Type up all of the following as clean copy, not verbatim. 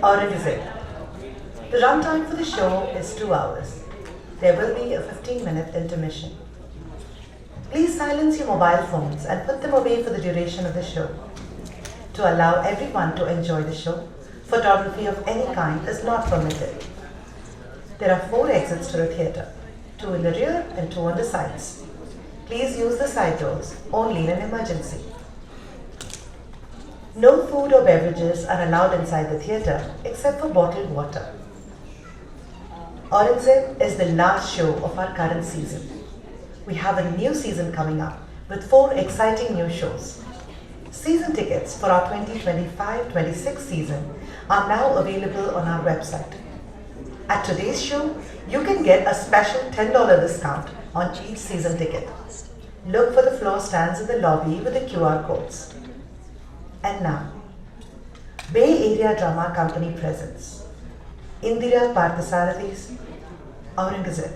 Aurangzeb. The runtime for the show is 2 hours. There will be a 15-minute intermission. Please silence your mobile phones and put them away for the duration of the show. To allow everyone to enjoy the show, photography of any kind is not permitted. There are 4 exits to the theatre, 2 in the rear and 2 on the sides. Please use the side doors only in an emergency. No food or beverages are allowed inside the theatre except for bottled water. Aurangzeb is the last show of our current season. We have a new season coming up with 4 exciting new shows. Season tickets for our 2025-26 season are now available on our website. At today's show, you can get a special $10 discount on each season ticket. Look for the floor stands in the lobby with the QR codes. And now, Bay Area Drama Company presents Indira Parthasarathy's Aurangzeb.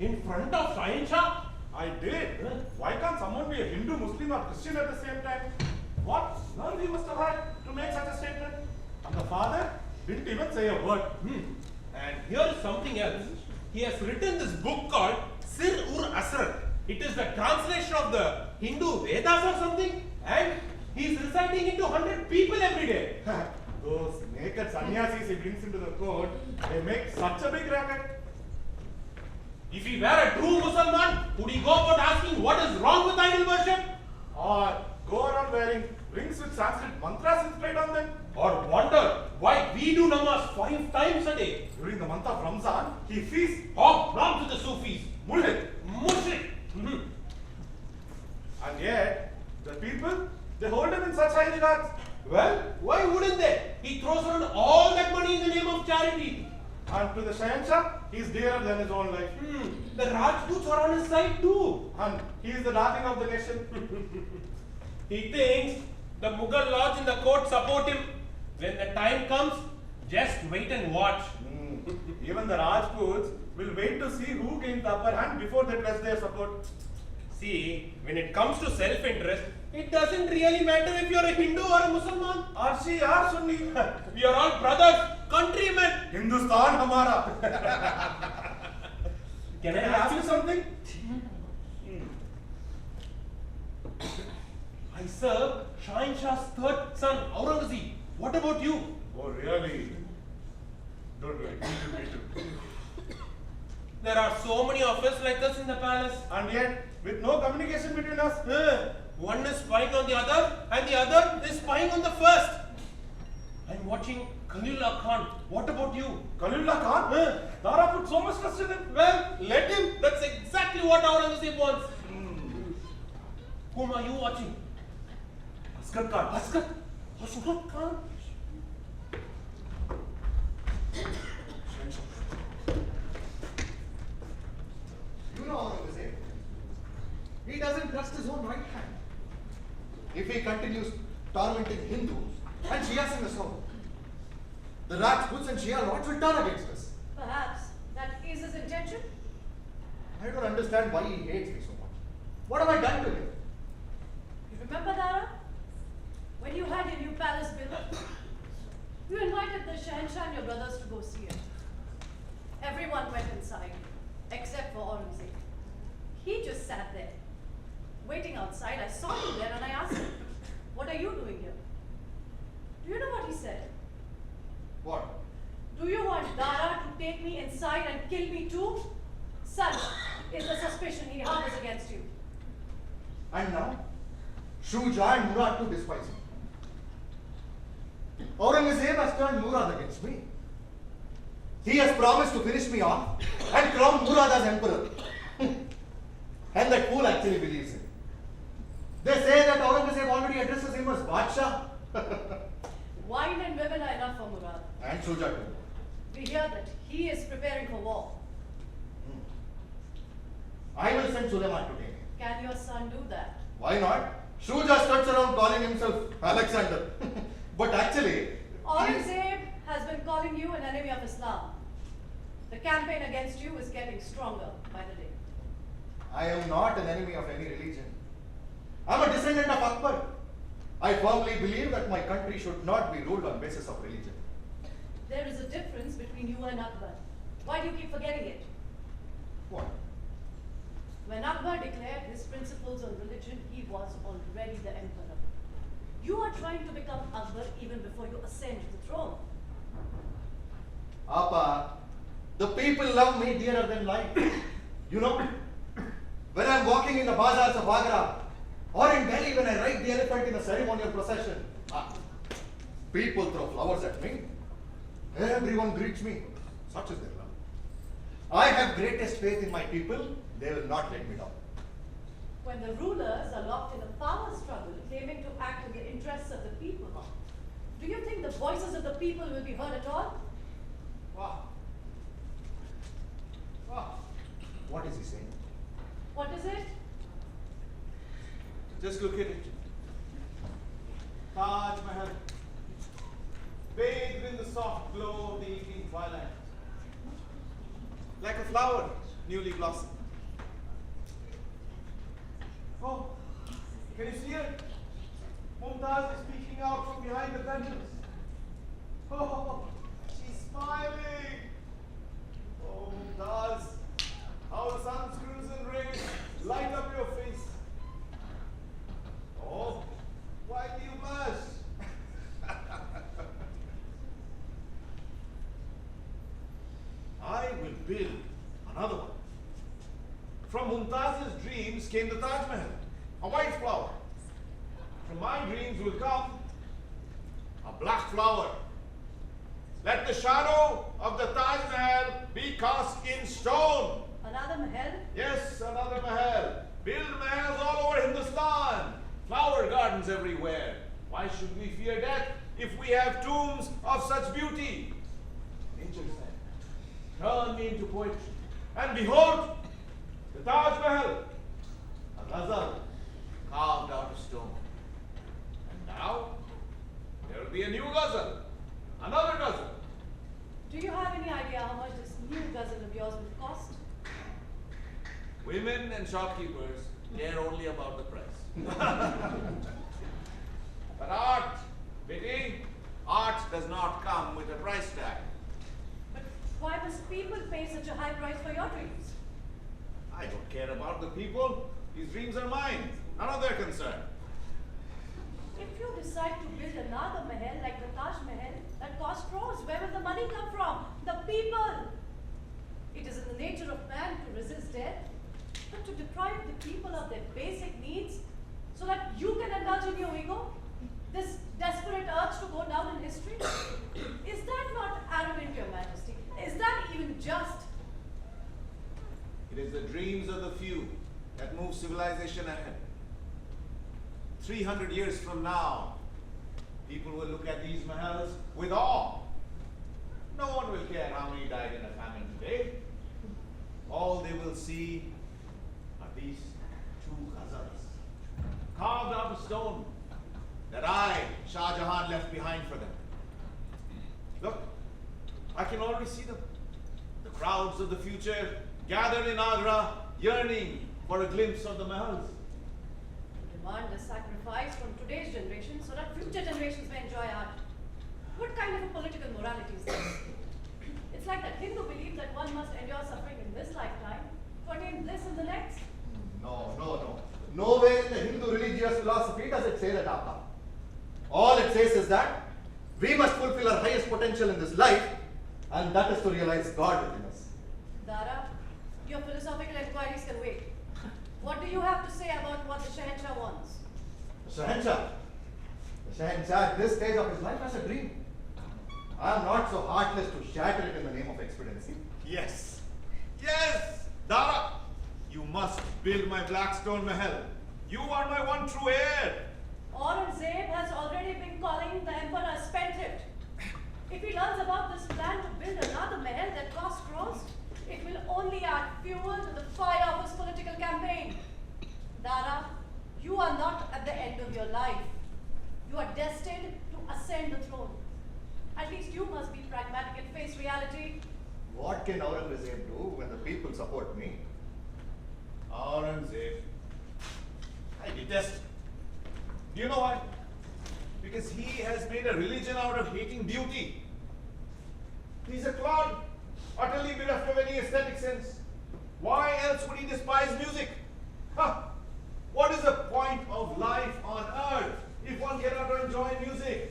In front of Shah? I did. Huh? Why can't someone be a Hindu, Muslim or Christian at the same time? What nerve he must have had to make such a statement? And the father didn't even say a word. And here is something else. He has written this book called Sir-ur-Asrar. It is the translation of the Hindu Vedas or something. And he is reciting it to 100 people every day. Those naked sannyasis he brings into the court, they make such a big racket. If he were a true Muslim, would he go about asking what is wrong with idol worship? Or go around wearing rings with Sanskrit mantras inscribed on them? Or wonder why we do namaz 5 times a day? During the month of Ramzan, he feasts Hobnobs with the Sufis. Mushrik. And yet, the people, they hold him in such high regards. Well, why wouldn't they? He throws around all that money in the name of charity. And to the Shahanshah, he is dearer than his own life. The Rajputs are on his side too. And he is the darling of the nation. He thinks the Mughal lords in the court support him. When the time comes, just wait and watch. Even the Rajputs will wait to see who gains the upper hand before they press their support. See, when it comes to self-interest, it doesn't really matter if you're a Hindu or a Muslim. Or Shia or Sunni. We are all brothers, countrymen. Hindustan hamara. Can I ask you something? I serve Shah's 3rd son, Aurangzeb. What about you? Oh, really? Don't worry. Me too. There are so many of us like us in the palace. And yet, with no communication between us. One is spying on the other, and the other is spying on the first. I'm watching Khalilullah Khan. What about you? Khalilullah Khan? Dara put so much trust in him. Well, let him. That's exactly what Aurangzeb wants. Whom are you watching? Asghar Khan. Asghar Khan? You know Aurangzeb. He doesn't trust his own right hand. If he continues tormenting Hindus and Shias in the south, the Rajputs and Shia lords will turn against us. Perhaps that is his intention. I don't understand why he hates me so much. What have I done to him? You remember, Dara? When you had your new palace built, you invited the Shahanshah and your brothers to go see it. Everyone went inside, except for Aurangzeb. He just sat there, waiting outside. I saw him there and I asked him, "What are you doing here?" Do you know what he said? What? Do you want Dara to take me inside and kill me too? Such is the suspicion he harbors against you. And now, Shuja and Murad too despise him. Aurangzeb has turned Murad against me. He has promised to finish me off and crown Murad as emperor. And that fool actually believes it. They say that Aurangzeb already addresses him as Badshah. Wine and women are enough for Murad. And Shuja too. We hear that he is preparing for war. I will send Suleiman to take him. Can your son do that? Why not? Shuja struts around calling himself Alexander. But actually, Aurangzeb has been calling you an enemy of Islam. The campaign against you is getting stronger by the day. I am not an enemy of any religion. I am a descendant of Akbar. I firmly believe that my country should not be ruled on basis of religion. There is a difference between you and Akbar. Why do you keep forgetting it? What? When Akbar declared his principles on religion, he was already the emperor. You are trying to become Akbar even before you ascend to the throne. Appa, the people love me dearer than life. You know, when I am walking in the bazaars of Agra, or in Delhi when I ride the elephant in a ceremonial procession, people throw flowers at me. Everyone greets me. Such is their love. I have greatest faith in my people. They will not let me down. When the rulers are locked in a power struggle, claiming to act in the interests of the people, do you think the voices of the people will be heard at all? Wow. Wow. What is he saying? What is it? Just look at it. Taj Mahal, bathed in the soft glow of the evening twilight, like a flower newly blossomed. Oh, can you see it? Mumtaz is peeking out from behind the benches. Oh, she's smiling. Oh, Mumtaz, how the sun's crimson rays light up your face. Oh, why do you blush? I will build another one. From Mumtaz's dreams came the Taj Mahal, a white flower. From my dreams will come a black flower. Let the shadow of the Taj Mahal be cast in stone. Another Mahal? Yes, another Mahal. Build Mahals all over Hindustan. Flower gardens everywhere. Why should we fear death if we have tombs of such beauty? Nature said, turn me into poetry. And behold, the Taj Mahal, a ghazal carved out of stone. And now, there will be a new ghazal, another ghazal. Do you have any idea how much this new ghazal of yours will cost? Women and shopkeepers care only about the price. But art, Betty, art does not come with a price tag. But why must people pay such a high price for your dreams? I don't care about the people. These dreams are mine. None of their concern. If you decide to build another Mahal like the Taj Mahal that costs crores, where will the money come from? The people! It is in the nature of man to resist death, but to deprive the people of their basic needs so that you can indulge in your ego? This desperate urge to go down in history? Is that not arrogant, Your Majesty? Is that even just? It is the dreams of the few that move civilization ahead. 300 years from now, people will look at these mahals with awe. No one will care how many died in a famine today. All they will see are these two ghazals, carved out of stone, that I, Shah Jahan, left behind for them. Look, I can already see them. The crowds of the future gathered in Agra, yearning for a glimpse of the mahals. To demand a sacrifice from today's generation so that future generations may enjoy art. What kind of a political morality is this? It's like that Hindu belief that one must endure suffering in this lifetime to attain bliss in the next. No. Nowhere in the Hindu religious philosophy does it say that, Appa. All it says is that we must fulfill our highest potential in this life, and that is to realize God within us. Dara, your philosophical inquiries can wait. What do you have to say about what the Shahanshah wants? The Shahanshah at this stage of his life has a dream. I am not so heartless to shatter it in the name of expediency. Yes. Yes! Dara, you must build my Blackstone Mahal. You are my one true heir. Aurangzeb has already been calling the emperor spendthrift. If he learns about this plan to build another mahal that costs crores, it will only add fuel to the fire of his political campaign. Dara, you are not at the end of your life. You are destined to ascend the throne. At least you must be pragmatic and face reality. What can Aurangzeb do when the people support me? Aurangzeb. I detest him. Do you know why? Because he has made a religion out of hating beauty. He's a clod, utterly bereft of any aesthetic sense. Why else would he despise music? Huh. What is the point of life on earth if one cannot enjoy music?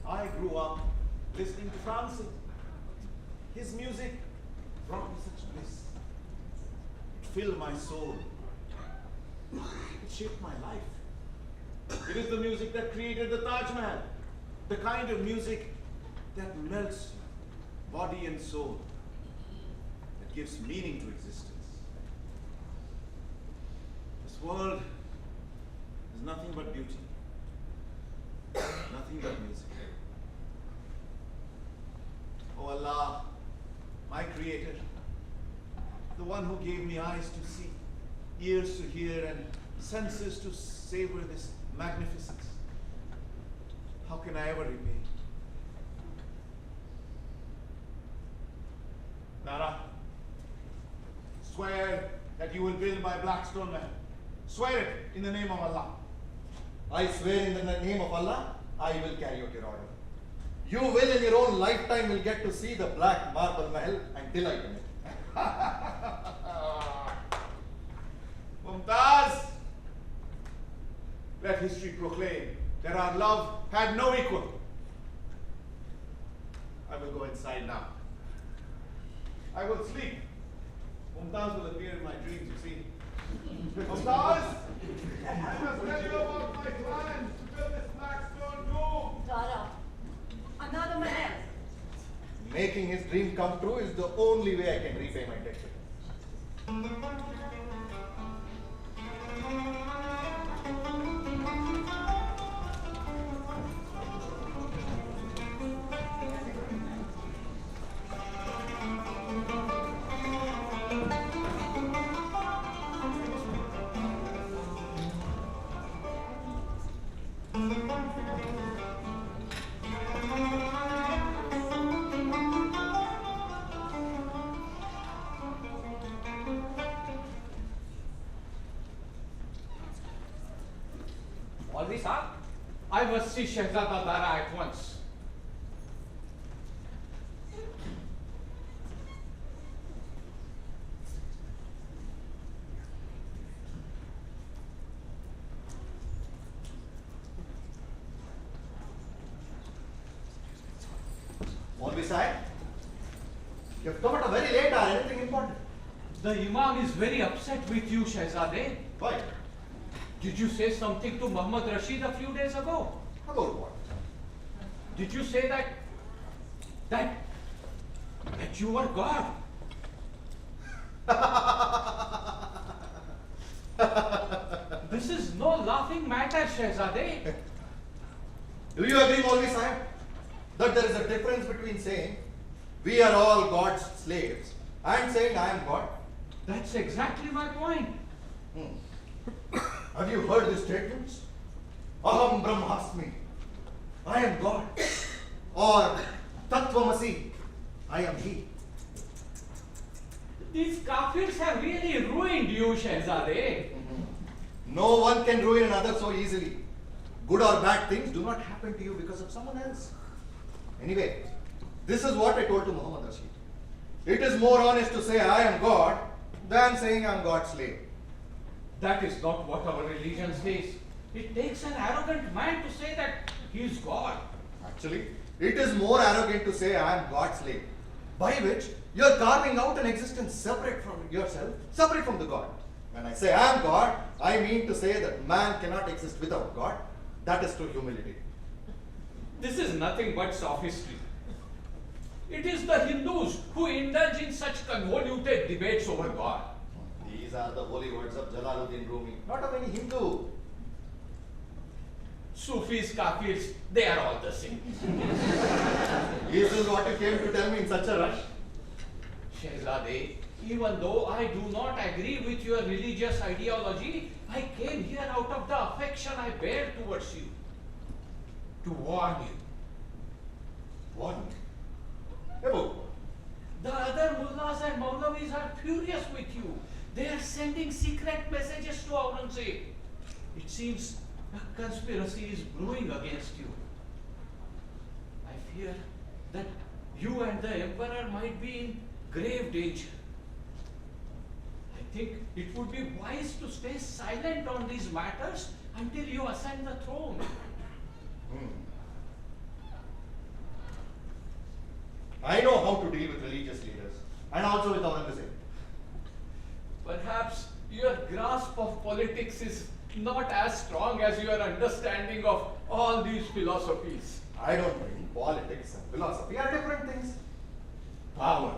I grew up listening to Francis. His music brought me such bliss. It filled my soul. It shaped my life. It is the music that created the Taj Mahal. The kind of music that melts body and soul. That gives meaning to existence. This world is nothing but beauty. Nothing but music. Oh Allah, my Creator, the one who gave me eyes to see, ears to hear, and senses to savor this magnificence. How can I ever repay? Dara, swear that you will build my Blackstone Mahal. Swear it in the name of Allah. I swear in the name of Allah, I will carry out your order. You will in your own lifetime will get to see the black marble mahal and delight in it. Mumtaz, let history proclaim that our love had no equal. I will go inside now. I will sleep. Mumtaz will appear in my dreams, you see. Mumtaz, I must tell you about my plans to build this Blackstone dome. Dara, another mahal. Making his dream come true is the only way I can repay my debt. Always, sir, I must see Shahzada Dara at once. Always, sir, you have come at a very late hour. Anything important? The Imam is very upset with you, Shahzade. Why? Did you say something to Muhammad Rashid a few days ago? About what? Did you say that you were God? This is no laughing matter, Shahzade. Do you agree, Maulvi Sahib, that there is a difference between saying we are all God's slaves and saying I am God? That's exactly my point. Have you heard these statements? Aham Brahmasmi, I am God. Or Tattvamasi, I am He. These kafirs have really ruined you, Shahzade. No one can ruin another so easily. Good or bad things do not happen to you because of someone else. Anyway, this is what I told to Muhammad Rashid. It is more honest to say I am God than saying I am God's slave. That is not what our religion says. It takes an arrogant man to say that he is God. Actually, it is more arrogant to say I am God's slave, by which you are carving out an existence separate from yourself, separate from the God. When I say I am God, I mean to say that man cannot exist without God. That is true humility. This is nothing but sophistry. It is the Hindus who indulge in such convoluted debates over God. These are the holy words of Jalaluddin Rumi, not of any Hindu. Sufis, Kafirs, they are all the same. Is this what you came to tell me in such a rush? Shehzade, even though I do not agree with your religious ideology, I came here out of the affection I bear towards you. To warn you. Warn me? About what? The other mullahs and maulavis are furious with you. They are sending secret messages to Aurangzeb. It seems a conspiracy is brewing against you. I fear that you and the emperor might be in grave danger. I think it would be wise to stay silent on these matters until you ascend the throne. I know how to deal with religious leaders and also with Aurangzeb. Perhaps your grasp of politics is not as strong as your understanding of all these philosophies. I don't think politics and philosophy are different things. Power.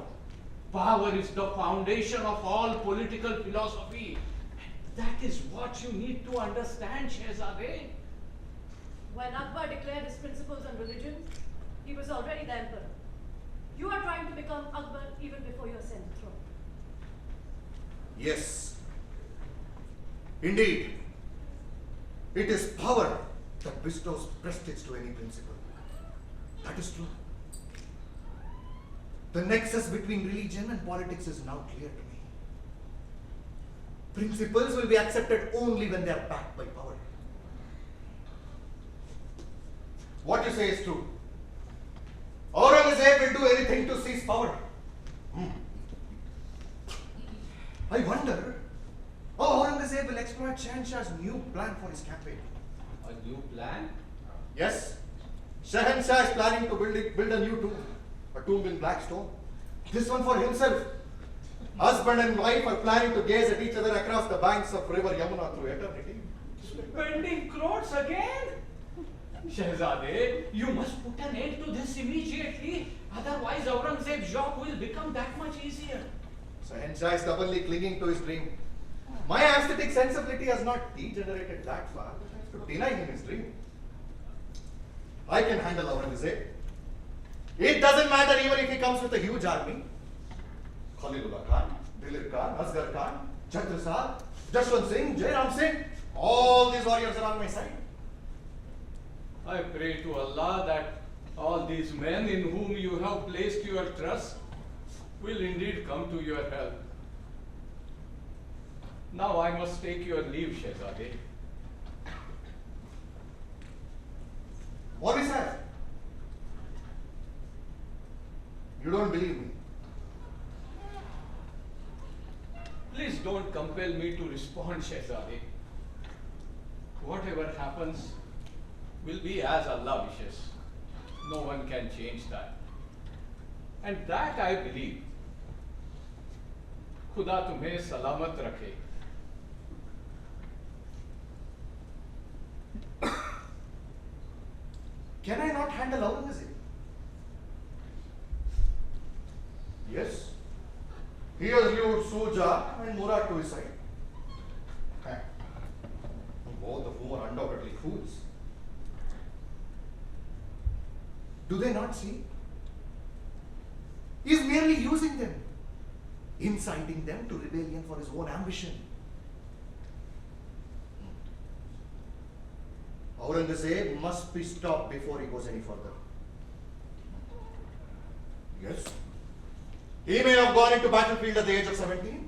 Power is the foundation of all political philosophy. That is what you need to understand, Shehzade. When Akbar declared his principles on religion, he was already the emperor. You are trying to become Akbar even before you ascend the throne. Yes. Indeed. It is power that bestows prestige to any principle. That is true. The nexus between religion and politics is now clear to me. Principles will be accepted only when they are backed by power. What you say is true. Aurangzeb will do anything to seize power. I wonder how Aurangzeb will exploit Shahanshah's new plan for his campaign. A new plan? Yes, Shahanshah is planning to build a new tomb, a tomb in black stone. This one for himself. Husband and wife are planning to gaze at each other across the banks of river Yamuna through eternity. Spending crores again? Shehzade, you must put an end to this immediately. Otherwise, Aurangzeb's job will become that much easier. Shahanshah is stubbornly clinging to his dream. My aesthetic sensibility has not degenerated that far to deny him his dream. I can handle Aurangzeb. It doesn't matter even if he comes with a huge army. Khalilullah Khan, Dilir Khan, Asghar Khan, Chhatrasal, Jashwant Singh, Jairam Singh, all these warriors are on my side. I pray to Allah that all these men in whom you have placed your trust will indeed come to your help. Now I must take your leave, Shehzade. What is that? You don't believe me? Please don't compel me to respond, Shehzade. Whatever happens will be as Allah wishes. No one can change that. And that I believe. खुदा तुम्हें सलामत रखे. Can I not handle Aurangzeb? Yes. He has lured Suja and Murad to his side. Both of whom are undoubtedly fools. Do they not see? He is merely using them, inciting them to rebellion for his own ambition. Aurangzeb must be stopped before he goes any further. Yes. He may have gone into battlefield at the age of 17.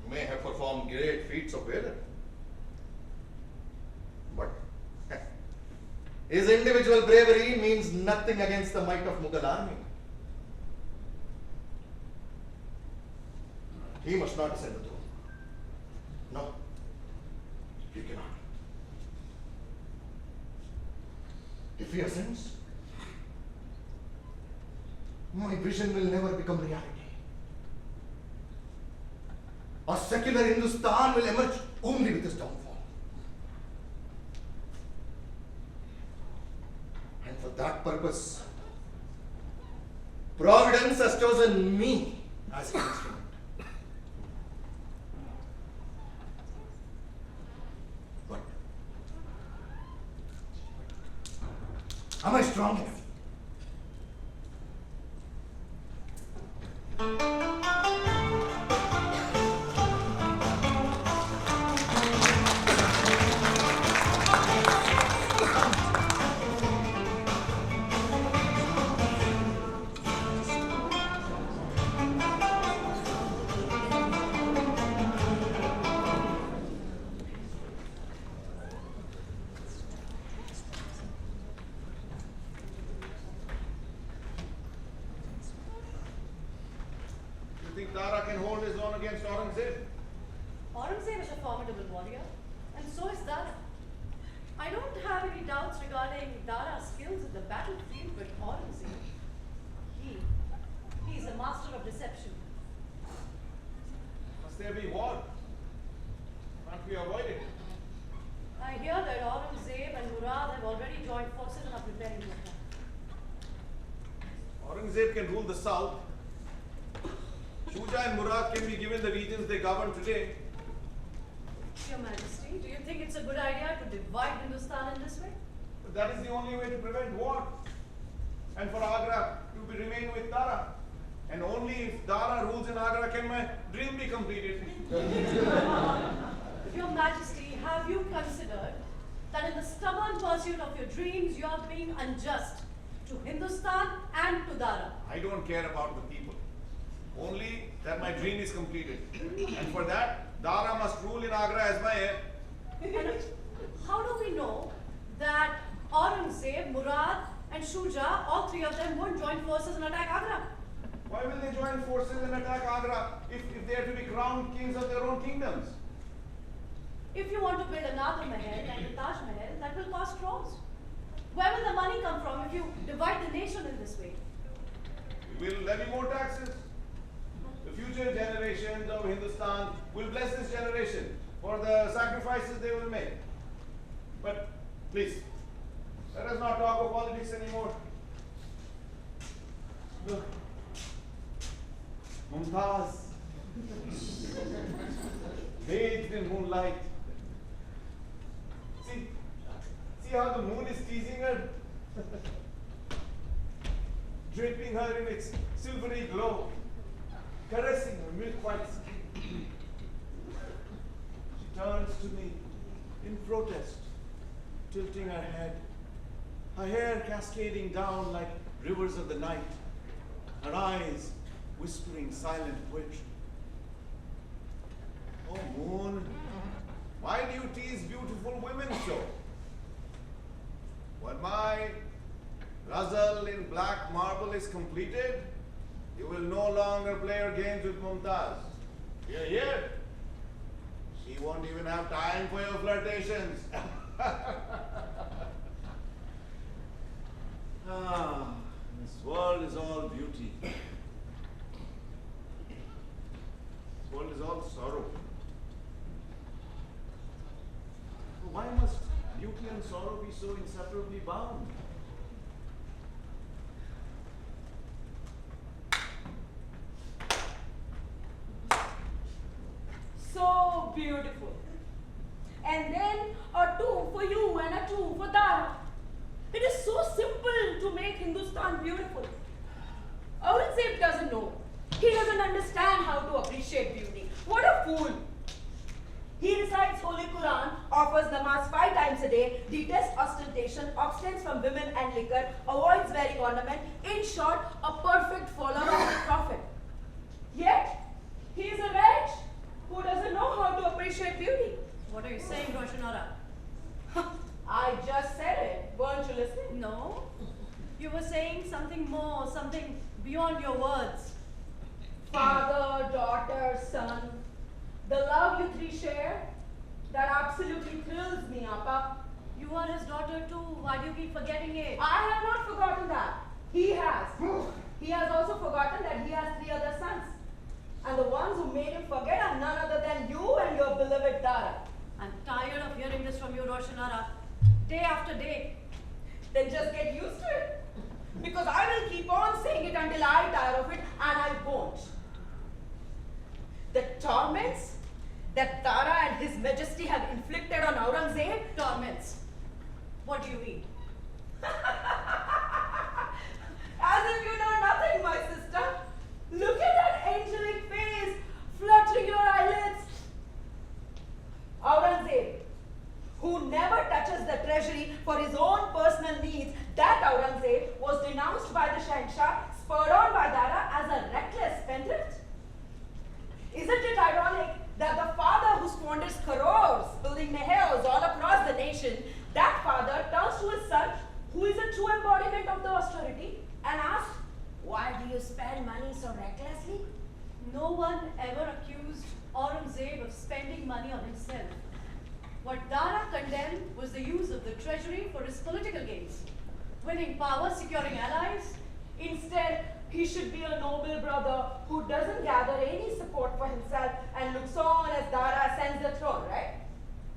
May have performed great feats of valor. But his individual bravery means nothing against the might of Mughal army. He must not ascend the throne. No, he cannot. If he ascends, my vision will never become reality. A secular Hindustan will emerge only with his downfall. that purpose, Providence has chosen me as an instrument. But am I strong enough? You think Dara can hold his own against Aurangzeb? Aurangzeb is a formidable warrior, and so is Dara. I don't have any doubts regarding Dara's skills in the battlefield with Aurangzeb. He's a master of deception. Must there be war? Can't we avoid it? I hear that Aurangzeb and Murad have already joined forces and are preparing to attack. Aurangzeb can rule the south. Shah and Murad can be given the regions they govern today. Your Majesty, do you think it's a good idea to divide Hindustan in this way? But that is the only way to prevent war. And for Agra to remain with Dara. And only if Dara rules in Agra can my dream be completed. Your Majesty, have you considered that in the stubborn pursuit of your dreams, you are being unjust to Hindustan and to Dara? I don't care about the people. Only that my dream is completed. And for that, Dara must rule in Agra as my heir. And how do we know that Aurangzeb, Murad, and Shah, all three of them won't join forces and attack Agra? Why will they join forces and attack Agra if they are to be crowned kings of their own kingdoms? If you want to build another Mahal like the Taj Mahal, that will cost crores. Where will the money come from if you divide the nation in this way? We will levy more taxes. The future generations of Hindustan will bless this generation for the sacrifices they will make. But please, let us not talk of politics anymore. Look, Mumtaz, bathed in moonlight. See how the moon is teasing her, draping her in its silvery glow, caressing her milk-white skin. She turns to me in protest, tilting her head, her hair cascading down like rivers of the night, her eyes whispering silent poetry. Oh moon, why do you tease beautiful women so? When my ghazal in black marble is completed, you will no longer play your games with Mumtaz. You're here. She won't even have time for your flirtations. This world is all beauty. This world is all sorrow. Why must beauty and sorrow be so inseparably bound? So beautiful. And then a two for you and a two for Dara. It is so simple to make Hindustan beautiful. Aurangzeb doesn't know. He doesn't understand how to appreciate beauty. What a fool. He recites Holy Quran, offers namaz 5 times a day, detests ostentation, abstains from women and liquor, avoids wearing ornament, in short, a perfect follower of the Prophet. Yet, he is a wretch who doesn't know how to appreciate beauty. What are you saying, Roshanara? I just said it. Weren't you listening? No. You were saying something more, something beyond your words. Father, daughter, son. The love you three share, that absolutely thrills me, Appa. You are his daughter too. Why do you keep forgetting it? I have not forgotten that. He has. He has also forgotten that he has 3 other sons. And the ones who made him forget are none other than you and your beloved Dara. I'm tired of hearing this from you, Roshanara. Day after day. Then just get used to it. because I will keep on saying it until I tire of it, and I won't. The torments that Dara and His Majesty have inflicted on Aurangzeb. Torments. What do you mean? As if you know nothing, my sister. Look at that angelic face, fluttering your eyelids. Aurangzeb, who never touches the treasury for his own personal needs, that Aurangzeb was denounced by the Shahanshah, spurred on by Dara as a reckless spendthrift. Isn't it ironic that the father who squanders crores building mahals all across the nation, that father turns to his son, who is a true embodiment of the austerity, and asks, "Why do you spend money so recklessly?" No one ever accused Aurangzeb of spending money on himself. What Dara condemned was the use of the treasury for his political gains, winning power, securing allies. Instead, he should be a noble brother who doesn't gather any support for himself and looks on as Dara ascends the throne, right?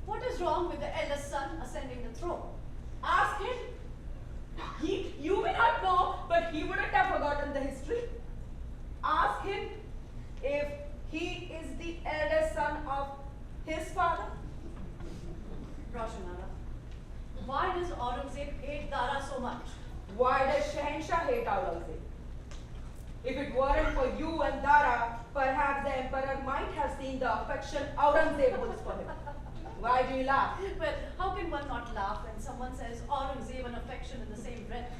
What is wrong with the eldest son ascending the throne? Ask him. You may not know, but he wouldn't have forgotten the history. Ask him if he is the eldest son of his father. Roshanara, why does Aurangzeb hate Dara so much? Why does Shahanshah hate Aurangzeb? If it weren't for you and Dara, perhaps the emperor might have seen the affection Aurangzeb holds for him. Why do you laugh? Well, how can one not laugh when someone says Aurangzeb and affection in the same breath?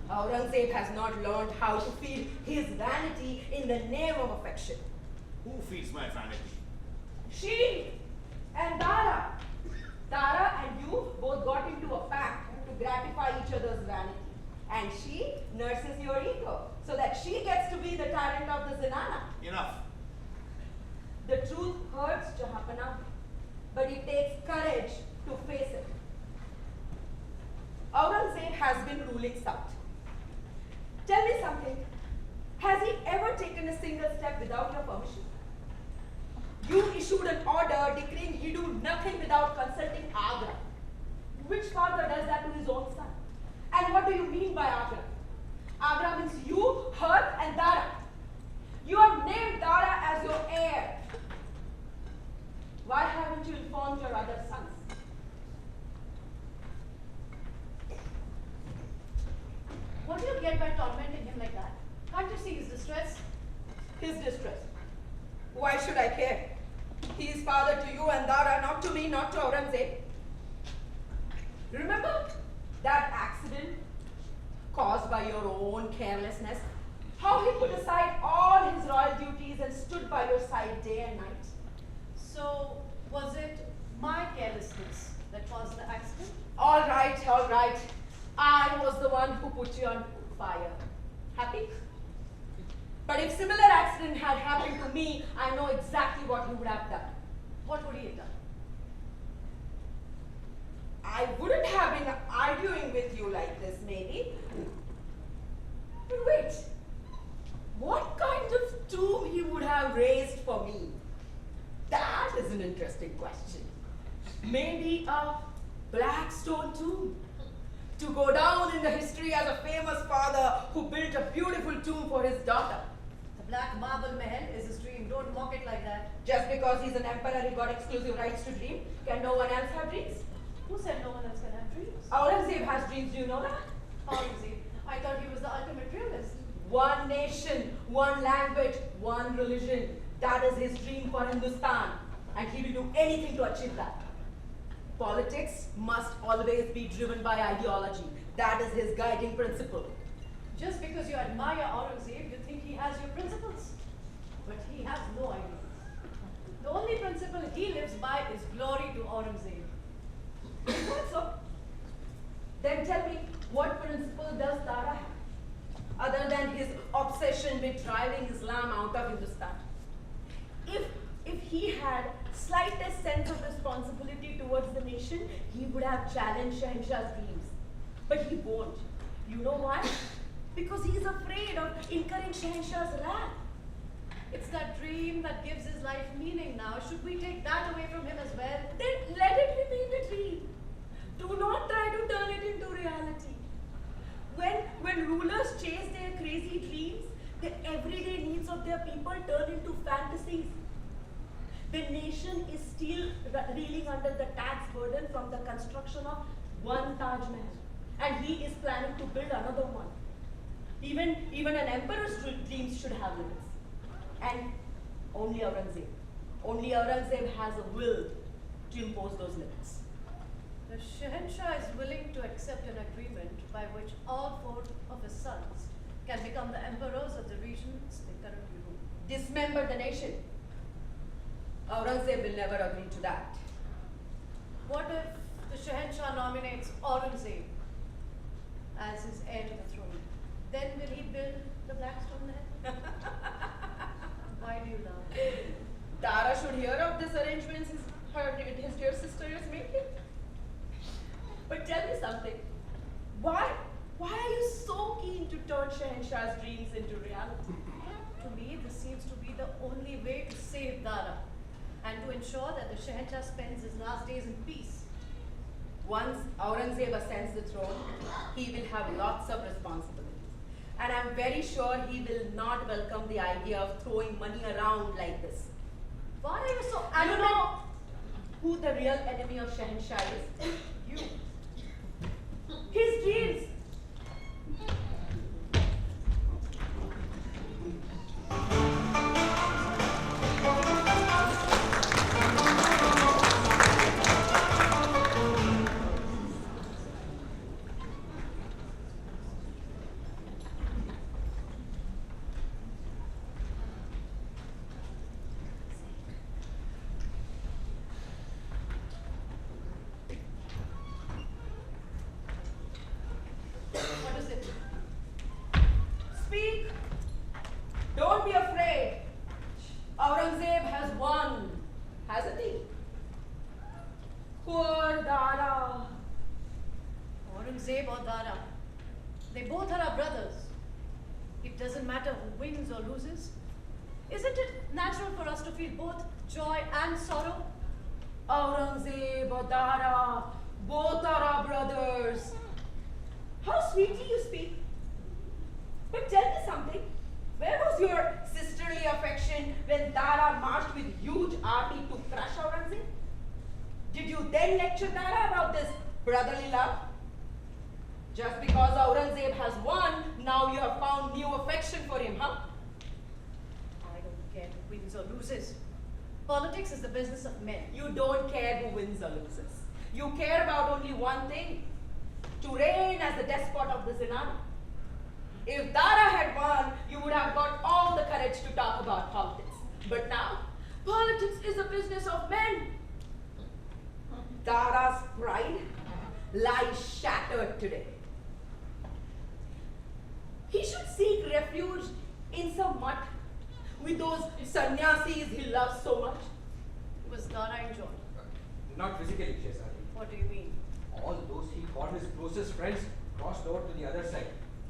Aurangzeb has not learned how to feed his vanity in the name of affection. Who feeds my vanity? She and Dara. Dara and you both got into a pact to gratify each other's vanity. And she nurses your ego so that she gets to be the tyrant of the Zenana. Enough. The truth hurts, Jahapana, but it takes courage to face it. Aurangzeb has been ruling South. Tell me something. Has he ever taken a single step without your permission? You issued an order decreeing he do nothing without consulting Agra. Which father does that to his own son? And what do you mean by Agra? Agra means you, her, and Dara. You have named Dara as your heir. Why haven't you informed your other sons? What do you get by tormenting him like that? Can't you see his distress? His distress. Why should I care? He is father to you and Dara, not to me, not to Aurangzeb. Remember that accident caused by your own carelessness? How he put aside all his royal duties and stood by your side day and night? So, was it my carelessness that caused the accident? All right, all right. I was the one who put you on fire. Happy? But if similar accident had happened to me, I know exactly what he would have done. What would he have done? I wouldn't have been arguing with you like this, maybe. But wait, what kind of tomb he would have raised for me? That is an interesting question. Maybe a black stone tomb, to go down in the history as a famous father who built a beautiful tomb for his daughter. The black marble mahal is his dream. Don't mock it like that. Just because he's an emperor, he got exclusive rights to dream. Can no one else have dreams? Who said no one else can have dreams? Aurangzeb has dreams, do you know that? Aurangzeb. I thought he was the ultimate realist. One nation, one language, one religion. That is his dream for Hindustan. And he will do anything to achieve that. Politics must always be driven by ideology. That is his guiding principle. Just because you admire Aurangzeb, you think he has your principles. But he has no ideals. The only principle he lives by is glory to Aurangzeb. Is that so? Then tell me, what principle does Dara have? Other than his obsession with driving Islam out of Hindustan. If he had slightest sense of responsibility towards the nation, he would have challenged Shahanshah's dreams. But he won't. You know why? Because he is afraid of incurring Shahanshah's wrath. It's that dream that gives his life meaning now. Should we take that away from him as well? Then let it remain a dream. Do not try to turn it into reality. when rulers chase their crazy dreams, the everyday needs of their people turn into fantasies. The nation is still reeling under the tax burden from the construction of one Taj Mahal, and he is planning to build another one. Even an emperor's dreams should have limits. And only Aurangzeb has a will to impose those limits. The Shahanshah is willing to accept an agreement by which all 4 of his sons can become the emperors of the regions they currently rule. Dismember the nation. Aurangzeb will never agree to that. What if the Shahanshah nominates Aurangzeb as his heir to the throne? Then will he build the black stone there? Why do you laugh? Dara should hear of this arrangement his dear sister is making. But tell me something. Why are you so keen to turn Shahanshah's dreams into reality? To me, this seems to be the only way to save Dara and to ensure that the Shahanshah spends his last days in peace. Once Aurangzeb ascends the throne, he will have lots of responsibilities. And I'm very sure he will not welcome the idea of throwing money around like this. Why are you so And you adamant? know who the real enemy of Shahanshah is? You. His dreams. What is it? Speak. Don't be afraid. Aurangzeb has won, hasn't he? Poor Dara. Aurangzeb or Dara, they both are our brothers. It doesn't matter who wins or loses. Isn't it natural for us to feel both joy and sorrow? Aurangzeb or Dara, both are our brothers. How sweetly you speak. But tell me something. Where was your sisterly affection when Dara marched with huge army to crush Aurangzeb? Did you then lecture Dara about this brotherly love? Just because Aurangzeb has won, now you have found new affection for him, huh? I don't care who wins or loses. Politics is the business of men. You don't care who wins or loses. You care about only one thing: to reign as the despot of the Zenana. If Dara had won, you would have got all the courage to talk about politics. But now, politics is a business of men. Dara's pride lies shattered today. He should seek refuge in some mud with those sannyasis he loves so much. Was Dara injured? Not physically, Shahzadi. What do you mean? All those he called his closest friends crossed over to the other side.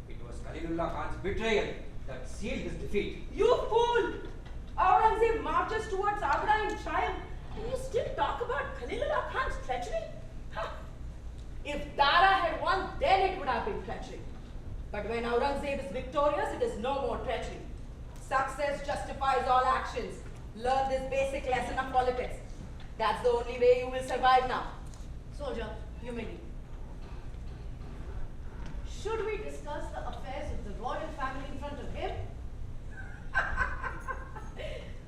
It was Khalilullah Khan's betrayal that sealed his defeat. You fool! Aurangzeb marches towards Agra in triumph, and you still talk about Khalilullah Khan's treachery? Huh. If Dara had won, then it would have been treachery. But when Aurangzeb is victorious, it is no more treachery. Success justifies all actions. Learn this basic lesson of politics. That's the only way you will survive now. Soldier, you may leave. Should we discuss the affairs of the royal family in front of him?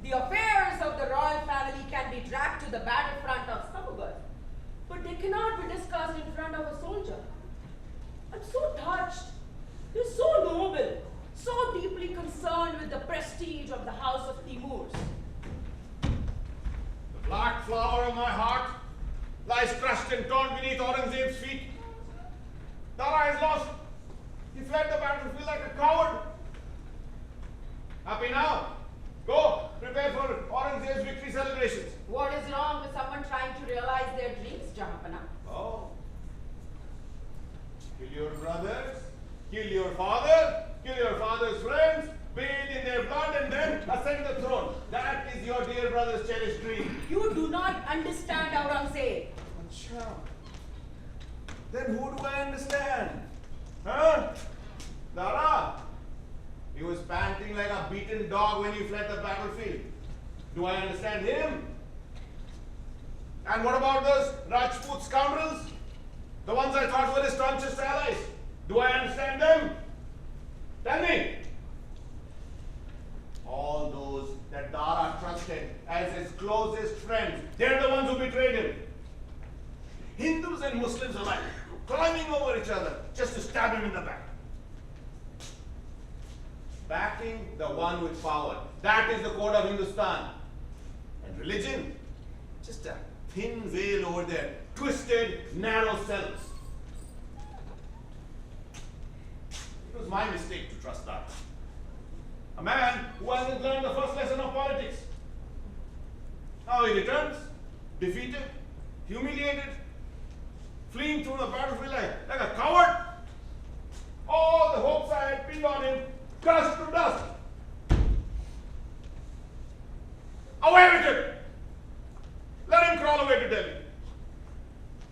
The affairs of the royal family can be dragged to the battlefront of Sunnyvale, but they cannot be discussed in front of a soldier. I'm so touched. You're so noble, so deeply concerned with the prestige of the house of Timurs. The black flower of my heart lies crushed and torn beneath Aurangzeb's feet. Dara is lost. He fled the battlefield like a coward. Happy now? Go, prepare for Aurangzeb's victory celebrations. What is wrong with someone trying to realize their dreams, Jahapana? Oh. Kill your brothers, kill your father, kill your father's friends, bathe in their blood, and then ascend the throne. That is your dear brother's cherished dream. You do not understand Aurangzeb. Acha. Then who do I understand? Huh? Dara, he was panting like a beaten dog when he fled the battlefield. Do I understand him? And what about those Rajput scoundrels? The ones I thought were his staunchest allies. Do I understand them? Tell me. All those that Dara trusted as his closest friends, they're the ones who betrayed him. Hindus and Muslims alike, climbing over each other just to stab him in the back. Backing the one with power. That is the code of Hindustan. And religion? Just a thin veil over their twisted, narrow selves. It was my mistake to trust that. A man who hasn't learned the first lesson of politics. Now he returns, defeated, humiliated, fleeing through the battlefield like a coward. All the hopes I had pinned on him crushed to dust. Away with him! Let him crawl away to Delhi.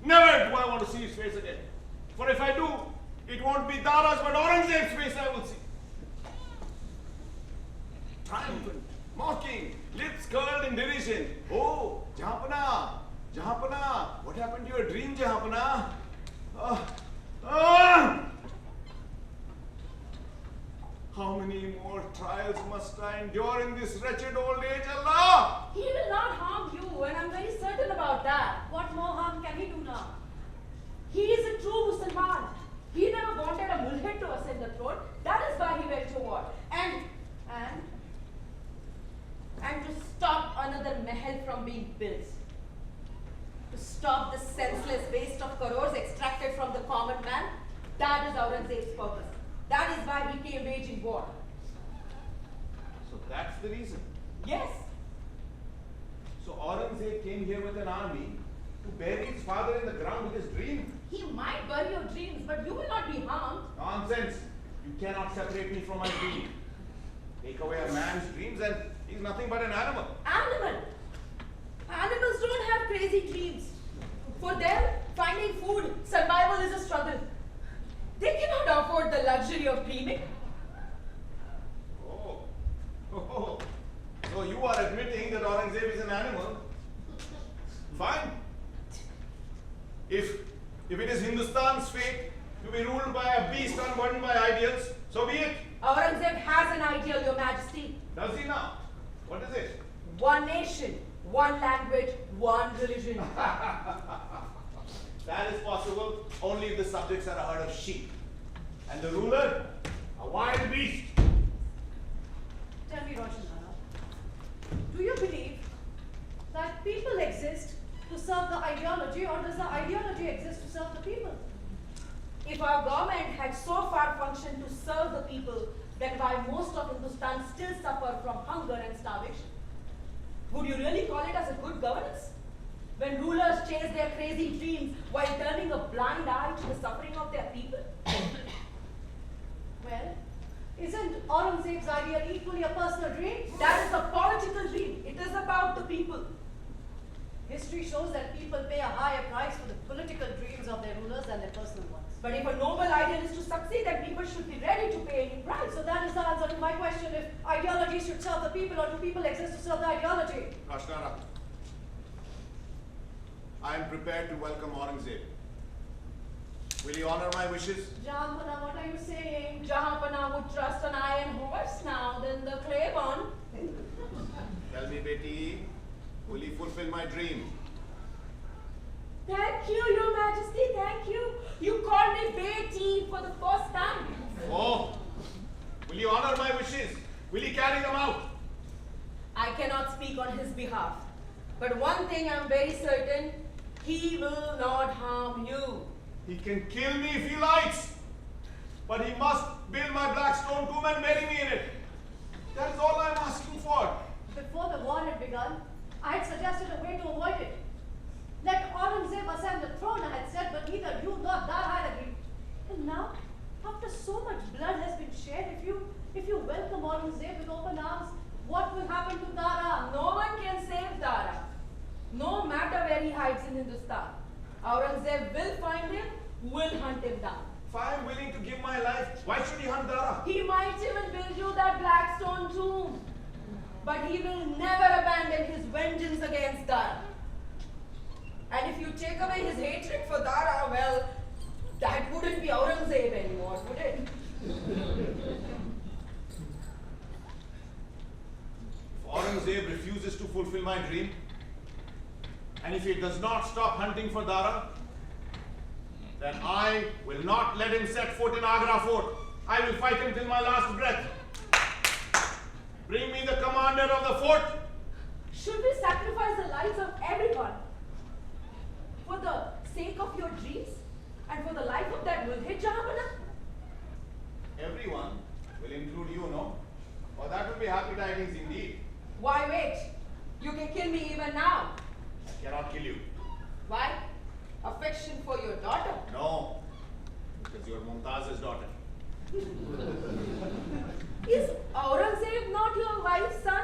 Never do I want to see his face again. For if I do, it won't be Dara's but Aurangzeb's face I will see. Triumphant, mocking, lips curled in derision. Oh, Jahanpana, Jahanpana, what happened to your dream, Jahanpana? How many more trials must I endure in this wretched old age, Allah? He will not harm you, and I'm very certain about that. What more harm can he do now? He is a true Musliman. He never wanted a mulhid to ascend the throne. That is why he went to war. And to stop another mahal from being built. To stop the senseless waste of crores extracted from the common man. That is Aurangzeb's purpose. That is why he came waging war. So that's the reason. Yes. So Aurangzeb came here with an army to bury his father in the ground with his dream. He might bury your dreams, but you will not be harmed. Nonsense. You cannot separate me from my dream. Take away a man's dreams and he's nothing but an animal. Animal. Animals don't have crazy dreams. For them, finding food, survival is a struggle. They cannot afford the luxury of dreaming. Oh. So you are admitting that Aurangzeb is an animal? Fine. If it is Hindustan's fate to be ruled by a beast unburdened by ideals, so be it. Aurangzeb has an ideal, Your Majesty. Does he now? What is it? One nation, one language, one religion. That is possible only if the subjects are a herd of sheep. And the ruler, a wild beast. Tell me, Roshan, do you believe that people exist to serve the ideology, or does the ideology exist to serve the people? If our government had so far functioned to serve the people, then why most of Hindustan still suffer from hunger and starvation? Would you really call it as a good governance? When rulers chase their crazy dreams while turning a blind eye to the suffering of their people? Well, isn't Aurangzeb's ideal equally a personal dream? That is a political dream. It is about the people. History shows that people pay a higher price for the political dreams of their rulers than their personal ones. But if a noble ideal is to succeed, then people should be ready to pay any price. So that is the answer to my question, if ideology should serve the people, or do people exist to serve the ideology? Rashnara, I am prepared to welcome Aurangzeb. Will he honor my wishes? Jahanpana, what are you saying? Jahanpana would trust an iron horse now than the clay one. Tell me, Beti, will he fulfill my dream? Thank you, Your Majesty, thank you. You called me Beti for the first time. Oh, will you honor my wishes? Will he carry them out? I cannot speak on his behalf. But one thing I'm very certain, he will not harm you. He can kill me if he likes, but he must build my black stone tomb and bury me in it. That is all I'm asking for. Before the war had begun, I had suggested a way to avoid it. Let Aurangzeb ascend the throne, I had said, but neither you nor Dara had agreed. And now, after so much blood has been shed, if you welcome Aurangzeb with open arms, what will happen to Dara? No one can save Dara. No matter where he hides in Hindustan. Aurangzeb will find him, will hunt him down. I am willing to give my life, why should he hunt Dara? He might even build you that black stone tomb. But he will never abandon his vengeance against Dara. And if you take away his hatred for Dara, well, that wouldn't be Aurangzeb anymore, would it? If Aurangzeb refuses to fulfill my dream, and if he does not stop hunting for Dara, then I will not let him set foot in Agra fort. I will fight him till my last breath. Bring me the commander of the fort. Should we sacrifice the lives of everyone for the sake of your dreams and for the life of that Mulhid Jahanbana? Everyone will include you, no? Oh, that will be happy tidings indeed. Why wait? You can kill me even now. I cannot kill you. Why? Affection for your daughter. No, because you are Mumtaz's daughter. Is Aurangzeb not your wife's son?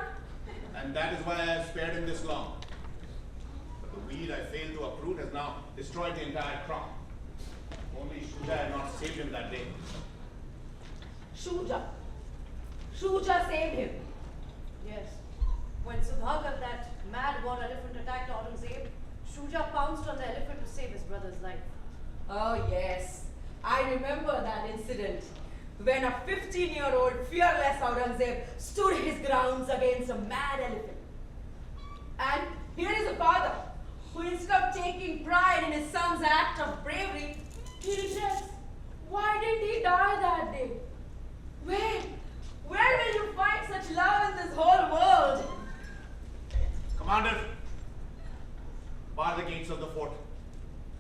And that is why I have spared him this long. But the weed I failed to uproot has now destroyed the entire crop. Only Shuja had not saved him that day. Shuja. Shuja saved him. Yes. When Subhagar, that mad war elephant, attacked Aurangzeb, Shuja pounced on the elephant to save his brother's life. Oh yes, I remember that incident when a 15-year-old fearless Aurangzeb stood his grounds against a mad elephant. And here is a father who, instead of taking pride in his son's act of bravery, he regrets. Why didn't he die that day? Where will you find such love in this whole world? Commander, bar the gates of the fort.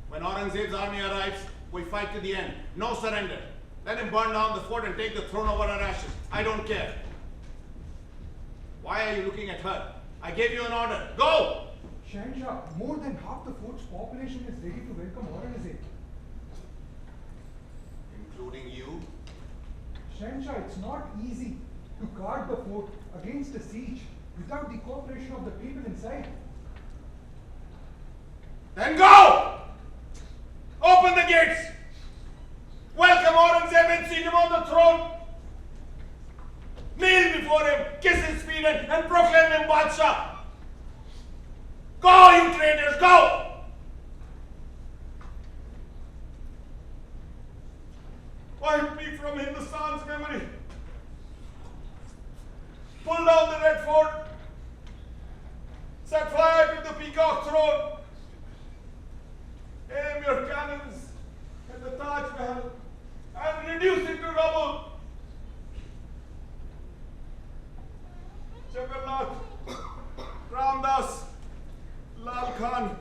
When Aurangzeb's army arrives, we fight to the end. No surrender. Let him burn down the fort and take the throne over our ashes. I don't care. Why are you looking at her? I gave you an order. Go! Shahanshah, more than half the fort's population is ready to welcome Aurangzeb. Including you? Shahanshah, it's not easy to guard the fort against a siege without the cooperation of the people inside. Then go! Open the gates! Welcome Aurangzeb and seat him on the throne! Kneel before him, kiss his feet and proclaim him Badshah! Go, you traitors, go! Wipe me from Hindustan's memory. Pull down the Red Fort. Set fire to the Peacock Throne. Aim your cannons at the Taj Mahal and reduce it to rubble. Jagannath, Ramdas, Lal Khan,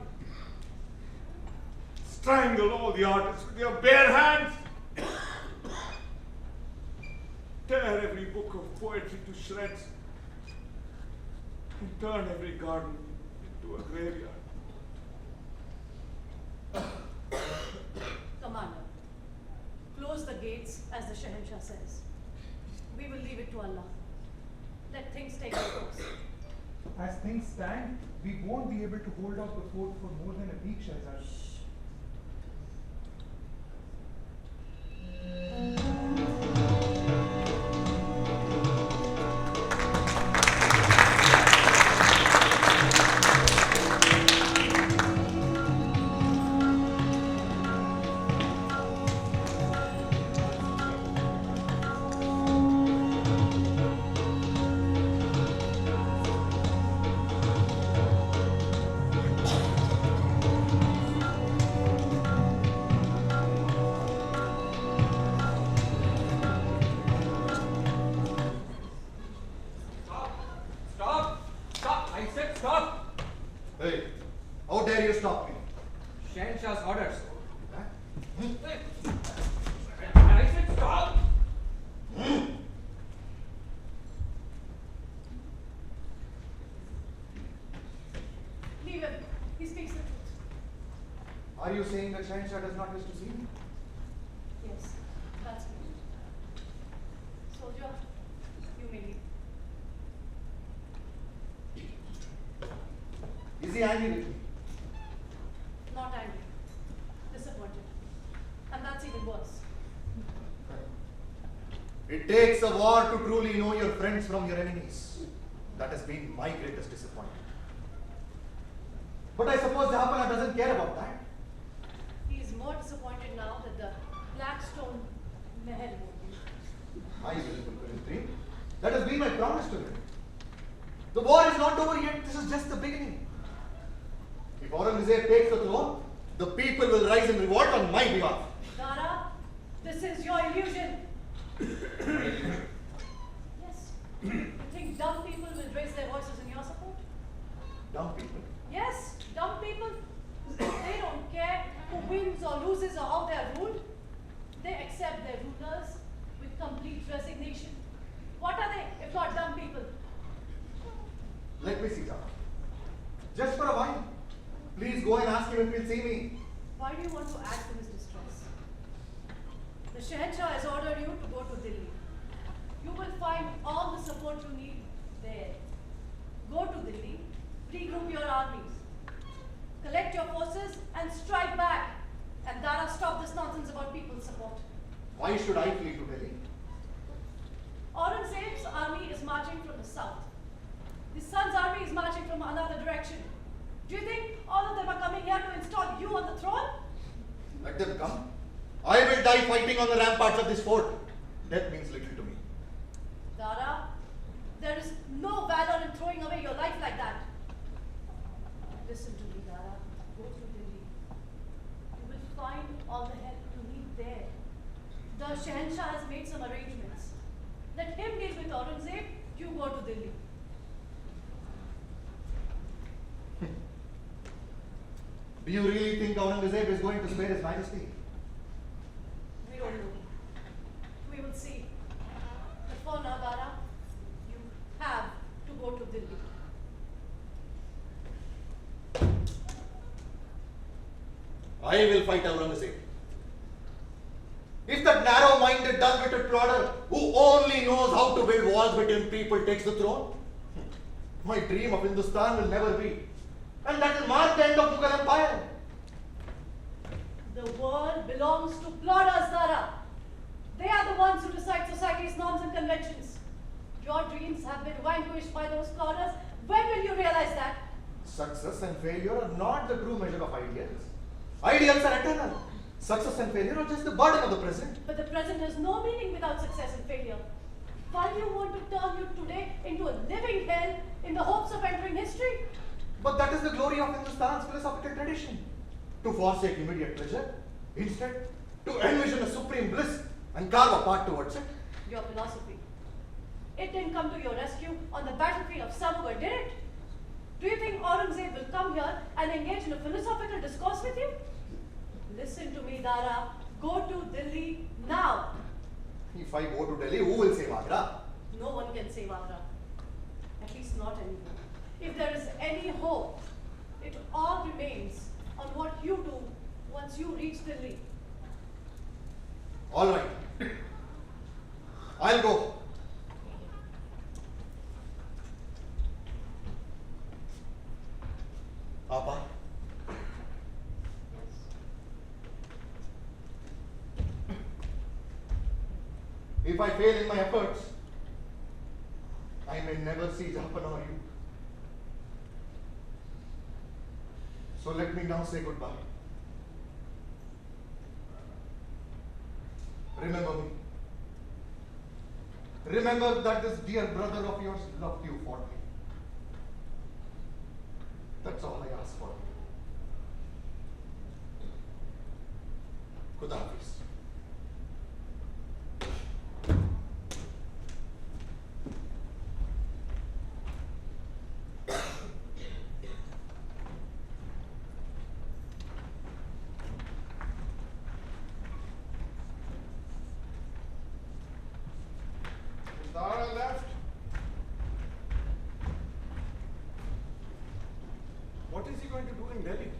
strangle all the artists with your bare hands. Tear every book of poetry to shreds and turn every garden into a graveyard. Commander, close the gates as the Shahanshah says. We will leave it to Allah. Let things take their course. As things stand, we won't be able to hold out the fort for more than a week, Shahzad. Hey, how dare you stop me? Shahanshah's orders. Huh? I said stop! Leave him. He speaks the truth. Are you saying that Shahanshah does not wish to see me? Yes, that's good. Soldier, you may leave. Is he angry with me? Not angry. Disappointed. And that's even worse. It takes a war to truly know your friends from your enemies. That has been my greatest disappointment. But I suppose Jahanpana doesn't care about that. He is more disappointed now that the Blackstone Mahal won't be. I will fulfill his dream. That has been my promise to him. The war is not over yet. This is just the beginning. If Aurangzeb takes the throne, the people will rise in revolt on my behalf. Dara, this is your illusion. Yes. You think dumb people will raise their voices in your support? Dumb people. Yes, dumb people. They don't care who wins or loses or how they are ruled. They accept their rulers with complete resignation. What are they if not dumb people? Let me see, Jahan. Just for a while. Please go and ask him if he'll see me. Why do you want to add to his distress? The Shahanshah has ordered you to go to Delhi. You will find all the support you need there. Go to Delhi, regroup your armies, collect your forces and strike back. And Dara, stop this nonsense about people's support. Why should I flee to Delhi? Aurangzeb's army is marching from the south. The Sun's army is marching from another direction. Do you think all of them are coming here to install you on the throne? Let them come. I will die fighting on the ramparts of this fort. Death means little to me. Dara, there is no valor in throwing away your life like that. Listen to me, Dara. Go to Delhi. You will find all the help you need there. The Shahanshah has made some arrangements. Let him deal with Aurangzeb. You go to Delhi. Do you really think Aurangzeb is going to spare his majesty? We don't know. We will see. But for now, Dara, you have to go to Delhi. I will fight Aurangzeb. If that narrow-minded, dull-witted plodder who only knows how to build walls between people takes the throne, my dream of Hindustan will never be. And that will mark the end of Mughal Empire. The world belongs to plodders, Dara. They are the ones who decide society's norms and conventions. Your dreams have been vanquished by those plodders. When will you realize that? Success and failure are not the true measure of ideals. Ideals are eternal. Success and failure are just the burden of the present. But the present has no meaning without success and failure. Why do you want to turn you today into a living hell in the hopes of entering history? But that is the glory of Hindustan's philosophical tradition. To forsake immediate pleasure, instead, to envision a supreme bliss and carve a path towards it. Your philosophy. It didn't come to your rescue on the battlefield of Samgar, did it? Do you think Aurangzeb will come here and engage in a philosophical discourse with you? Listen to me, Dara. Go to Delhi now. If I go to Delhi, who will save Agra? No one can save Agra. At least not anymore. If there is any hope, it all remains on what you do once you reach Delhi. All right. I'll go. Papa. If I fail in my efforts, I may never see Jahanpana or you. So let me now say goodbye. Remember me. Remember that this dear brother of yours loved you fondly. That's all I ask for. Khuda Hafiz. Dara left. What is he going to do in Delhi?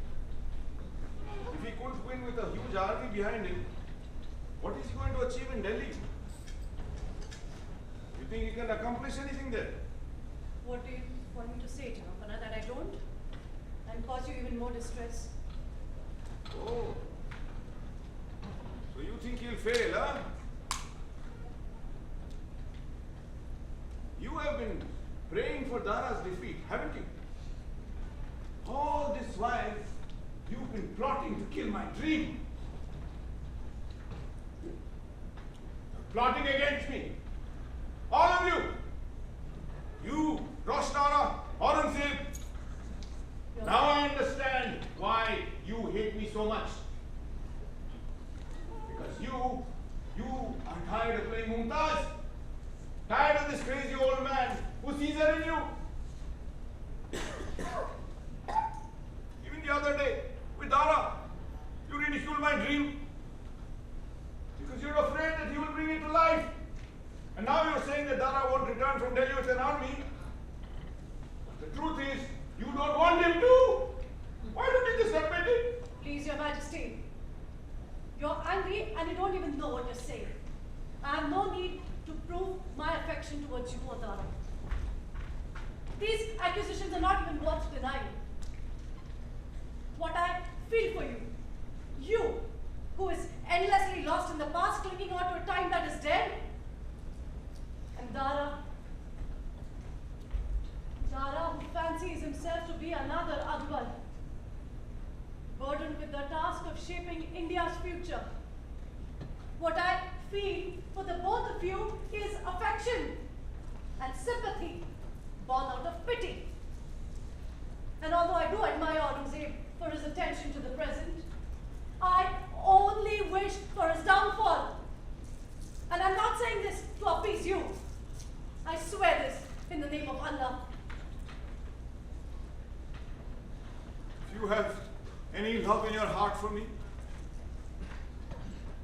If he could win with a huge army behind him, what is he going to achieve in Delhi? You think he can accomplish anything there? What do you want me to say, Jahanpana, that I don't? And cause you even more distress? Oh. So you think he'll fail, huh? Dara's defeat, haven't you? All this while, you've been plotting to kill my dream. You're plotting against me. All of you. You, Dara, Aurangzeb. Now I understand why you hate me so much. Because you are tired of playing Mumtaz. Tired of this crazy old man who sees her in you. Even the other day, with Dara, you ridiculed my dream. Because you're afraid that he will bring it to life. And now you're saying that Dara won't return from Delhi with an army. But the truth is, you don't want him to. Why don't you just admit it? Please, Your Majesty. You're angry and you don't even know what you're saying. I have no need to prove my affection towards you, O Dara. These accusations are not even worth denying. What I feel for you, you, who is endlessly lost in the past, clinging on to a time that is dead, and Dara, who fancies himself to be another Akbar, burdened with the task of shaping India's future. What I feel for the both of you is affection and sympathy born out of pity. And although I do admire Aurangzeb for his attention to the present, I only wish for his downfall. And I'm not saying this to appease you. I swear this in the name of Allah. If you have any love in your heart for me,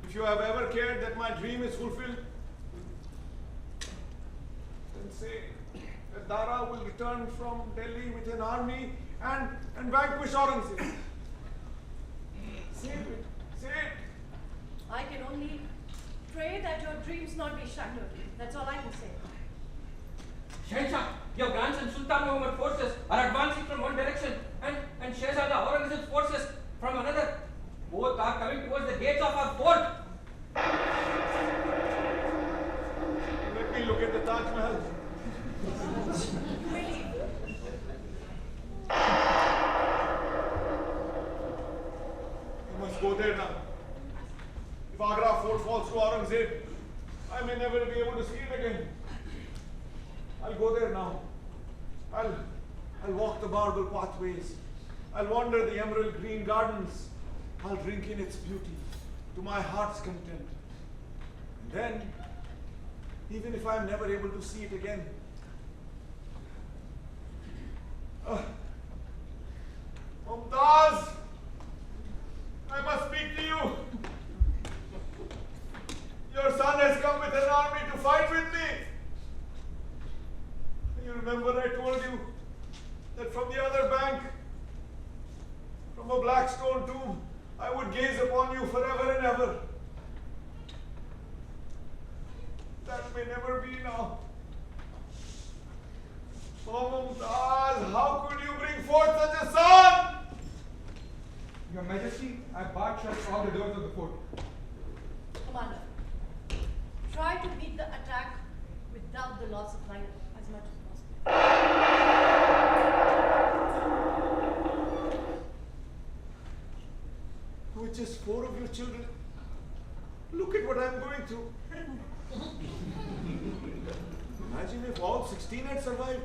if you have ever cared that my dream is fulfilled, then say that Dara will return from Delhi with an army and vanquish Aurangzeb. Say it. Say it. I can only pray that your dreams not be shattered. That's all I can say. Shahanshah, your grandson Sultan Muhammad forces are advancing from one direction and Shahzada Aurangzeb's forces from another. Both are coming towards the gates of our fort. Let me look at the Taj Mahal. Really? You must go there now. If Agra fort falls to Aurangzeb, I may never be able to see it again. I'll go there now. I'll walk the marble pathways. I'll wander the emerald green gardens. I'll drink in its beauty to my heart's content. And then, even if I'm never able to see it again, Mumtaz, I must speak to you. Your son has come with an army to fight with me. You remember I told you that from the other bank, from a black stone tomb, I would gaze upon you forever and ever. That may never be now. Oh Mumtaz, how could you bring forth such a son? Your Majesty, I barred shut all the doors of the fort. Commander, try to beat the attack without the loss of life as much as possible. With just 4 of your children, look at what I'm going through. Imagine if all 16 had survived.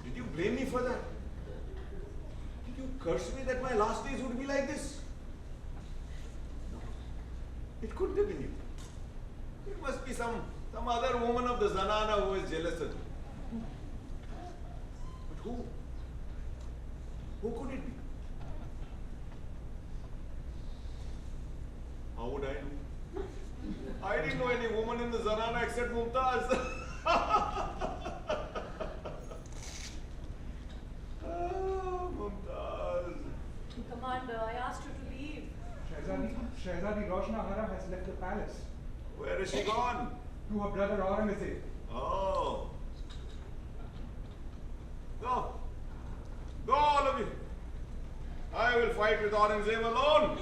Did you blame me for that? Did you curse me that my last days would be like this? No. It couldn't have been you. It must be some other woman of the Zanana who is jealous of you. But who? Who could it be? How would I know? I didn't know any woman in the Zanana except Mumtaz. Oh, Mumtaz. Commander, I asked you to leave. Shahzadi Roshna Hara has left the palace. Where is she gone? To her brother Aurangzeb. Oh. Go. Go, all of you. I will fight with Aurangzeb alone.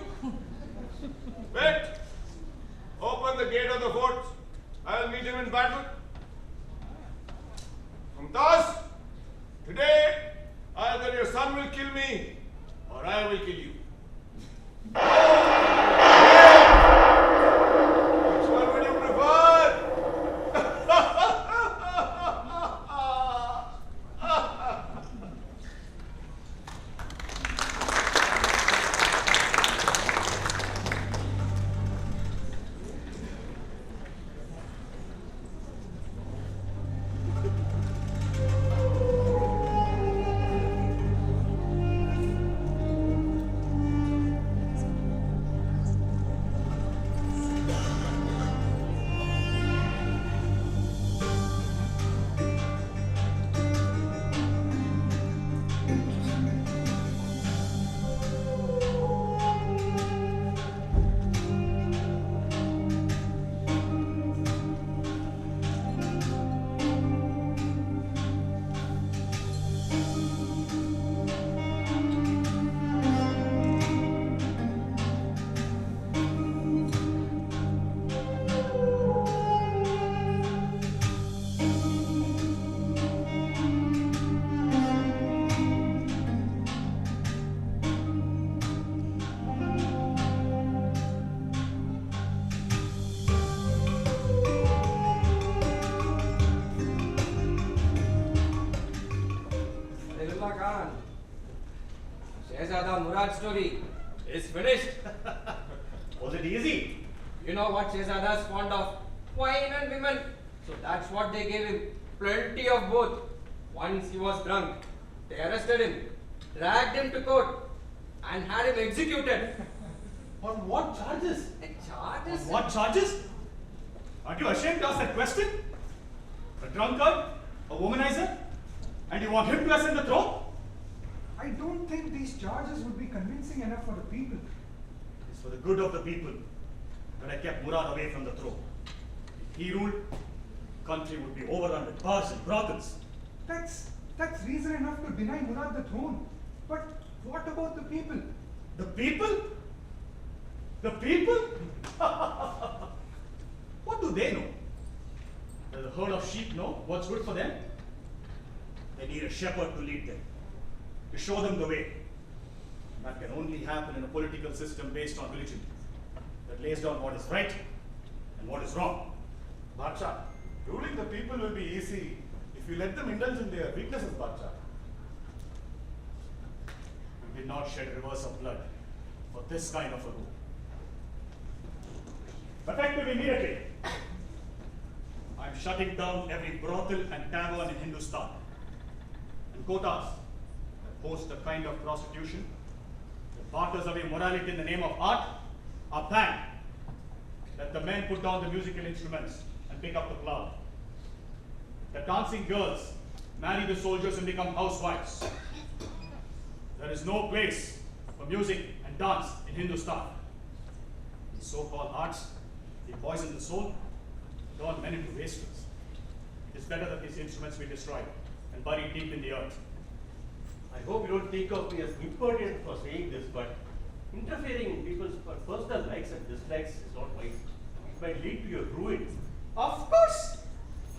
Wait. Open the gate of the fort. I'll meet him in battle. Mumtaz, today either your son will kill me or I will kill you. Which one would you prefer? Murad's story is finished. Was it easy? You know what Shehzada's fond of? Wine and women. So that's what they gave him. Plenty of both. Once he was drunk, they arrested him, dragged him to court, and had him executed. On what charges? Charges? On what charges? Aren't you ashamed to ask that question? A drunkard? A womanizer? And you want him to ascend the throne? I don't think these charges would be convincing enough for the people. It is for the good of the people that I kept Murad away from the throne. If he ruled, the country would be overrun with bars and brothels. That's reason enough to deny Murad the throne. But what about the people? The people? The people? What do they know? Does a herd of sheep know what's good for them? They need a shepherd to lead them, to show them the way. That can only happen in a political system based on religion, that lays down what is right and what is wrong. Bacha, ruling the people will be easy if you let them indulge in their weaknesses, Bacha. We did not shed rivers of blood for this kind of a rule. Effective immediately. I am shutting down every brothel and tavern in Hindustan. And quotas that host a kind of prostitution that barters away morality in the name of art are banned. Let the men put down the musical instruments and pick up the plough. The dancing girls marry the soldiers and become housewives. There is no place for music and dance in Hindustan. These so-called arts, they poison the soul, turn men into wastrels. It is better that these instruments be destroyed and buried deep in the earth. I hope you don't think of me as impertinent for saying this, but interfering in people's personal likes and dislikes is not right. It might lead to your ruin. Of course!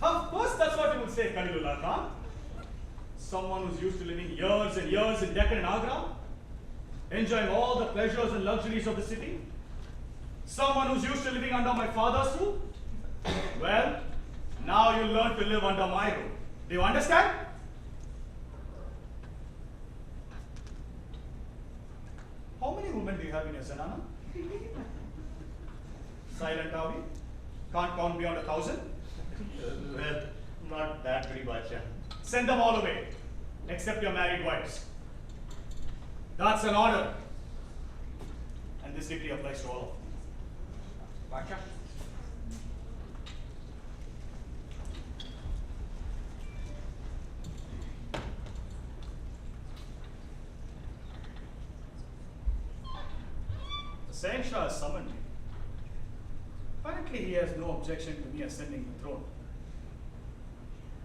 Of course that's what you would say, Khalilullah Khan. Someone who's used to living years and years in Deccan and Agra, enjoying all the pleasures and luxuries of the city. Someone who's used to living under my father's roof. Well, now you learn to live under my roof. Do you understand? How many women do you have in your Zanana? Silent are we? Can't count beyond 1,000? Well, not that very much. Send them all away, except your married wives. That's an order. And this decree applies to all of them. Bacha. The Saint Shah has summoned me. Apparently he has no objection to me ascending the throne.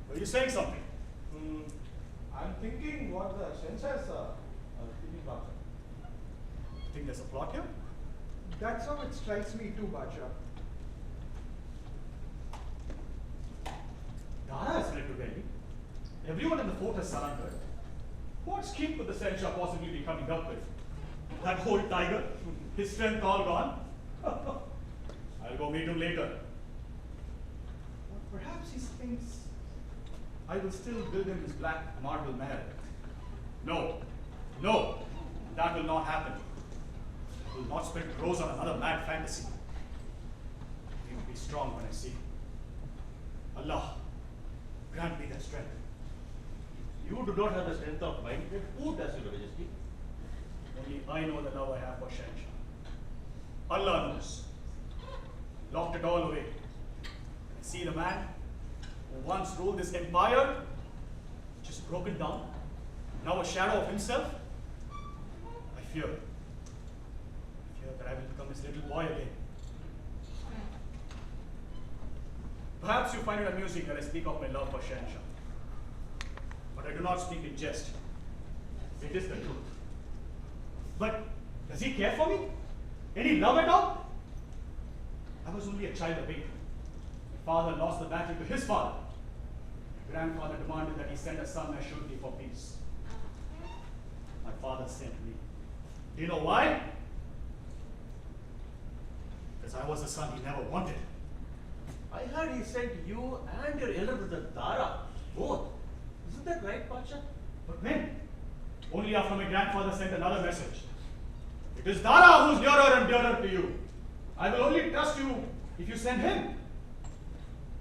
Were you saying something? I'm thinking what the Shenshas are thinking, Bacha. You think there's a plot here? That's how it strikes me too, Bacha. fort has surrendered, what scheme could the Shah possibly be coming up with? That old tiger, his strength all gone? I'll go meet him later. But perhaps he thinks I will still build him his black marble mahal. No, that will not happen. I will not spend rose on another mad fantasy. He will be strong when I see him. Allah, grant me that strength. You do not have the strength of mind. Then who does, Your Majesty? Only I know the love I have for Shah Jahan. Allah knows. Locked it all away. And see the man who once ruled this empire, just broken down, now a shadow of himself. I fear that I will become his little boy again. Perhaps you find it amusing that I speak of my love for Shah Jahan. But I do not speak in jest. It is the truth. But does he care for me? Any love at all? I was only a child of 8. My father lost the battle to his father. My grandfather demanded that he send a son as surety for peace. My father sent me. Do you know why? Because I was the son he never wanted. I heard he sent you and your elder brother Dara, both. Isn't that right, Pasha? But when? Only after my grandfather sent another message. It is Dara who is nearer and dearer to you. I will only trust you if you send him.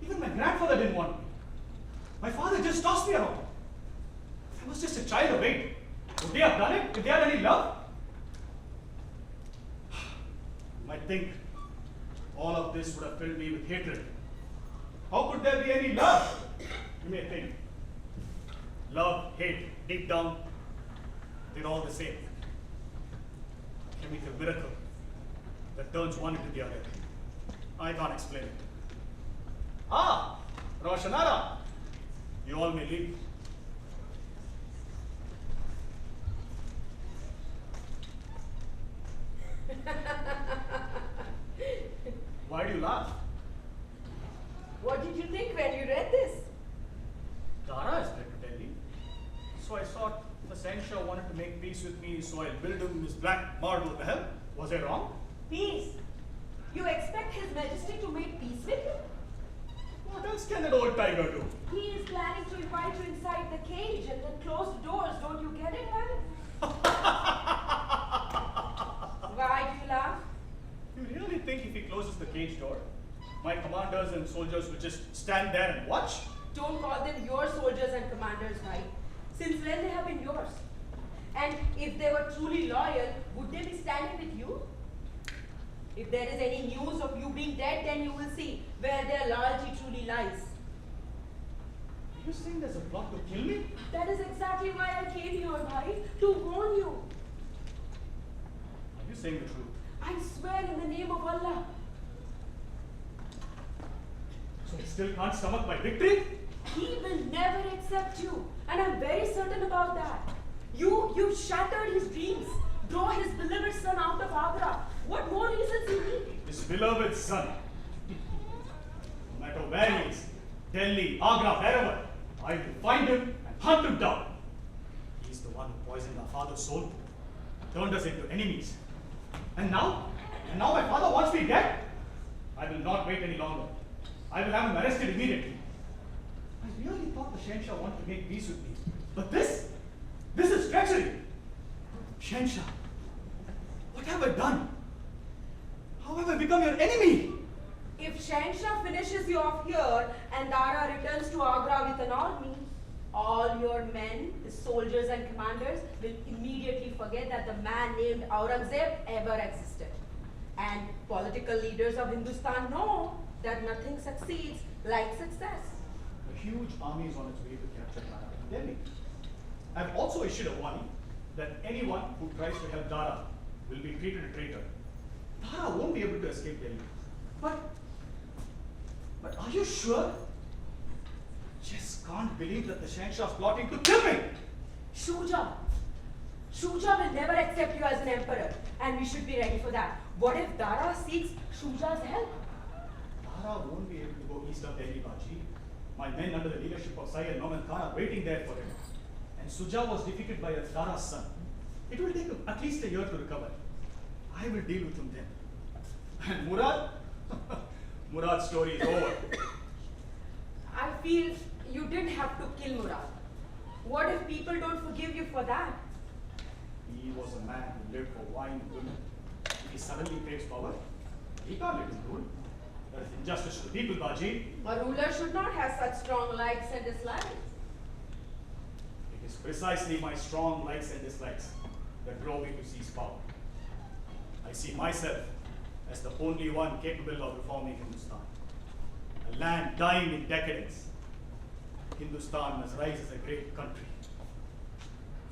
Even my grandfather didn't want me. My father just tossed me around. I was just a child of 8. Would they have done it if they had any love? You might think all of this would have filled me with hatred. How could there be any love? You may think. Love, hate, deep down, they're all the same. A chemical miracle that turns one into the other. I can't explain it. Ah, Roshanara, you all may leave. Why do you laugh? What did you think when you read this? Dara is there to tell me. So I thought the Shah wanted to make peace with me, so I'll build him his black marble mahal. Was I wrong? Peace? You expect His Majesty to make peace with you? What else can that old tiger do? He is planning to invite you inside the cage and then close the doors. Don't you get it, man? Why do you laugh? You really think if he closes the cage door, my commanders and soldiers will just stand there and watch? Don't call them your soldiers and commanders, right? Since when they have been yours? And if they were truly loyal, would they be standing with you? If there is any news of you being dead, then you will see where their loyalty truly lies. Are you saying there's a plot to kill me? That is exactly why I came here, bhai, to warn you. Are you saying the truth? I swear in the name of Allah. So he still can't stomach my victory? He will never accept you. And I'm very certain about that. You shattered his dreams. Drove his beloved son out of Agra. What more reasons you need? His beloved son. No matter where he is, Delhi, Agra, wherever, I will find him and hunt him down. He's the one who poisoned our father's soul, turned us into enemies. And now my father wants me dead? I will not wait any longer. I will have him arrested immediately. I really thought the Shah wanted to make peace with me. But this is treachery. Shah, what have I done? How have I become your enemy? If Shah finishes you off here and Dara returns to Agra with an army, all your men, the soldiers and commanders, will immediately forget that the man named Aurangzeb ever existed. And political leaders of Hindustan know that nothing succeeds like success. A huge army is on its way to capture Dara in Delhi. I've also issued a warning that anyone who tries to help Dara will be treated a traitor. Dara won't be able to escape Delhi. But are you sure? Just can't believe that the Shah is plotting to kill me. Shuja will never accept you as an emperor, and we should be ready for that. What if Dara seeks Shuja's help? Dara won't be able to go east of Delhi, Baji. My men under the leadership of Syed Noman Khan are waiting there for him. And Suja was defeated by Dara's son. It will take him at least a year to recover. I will deal with him then. And Murad? Murad's story is over. I feel you didn't have to kill Murad. What if people don't forgive you for that? He was a man who lived for wine and women. If he suddenly craves power, he can't let him rule. That is injustice to the people, Baji. A ruler should not have such strong likes and dislikes. It is precisely my strong likes and dislikes that drove me to seize power. I see myself as the only one capable of reforming Hindustan. A land dying in decadence. Hindustan must rise as a great country,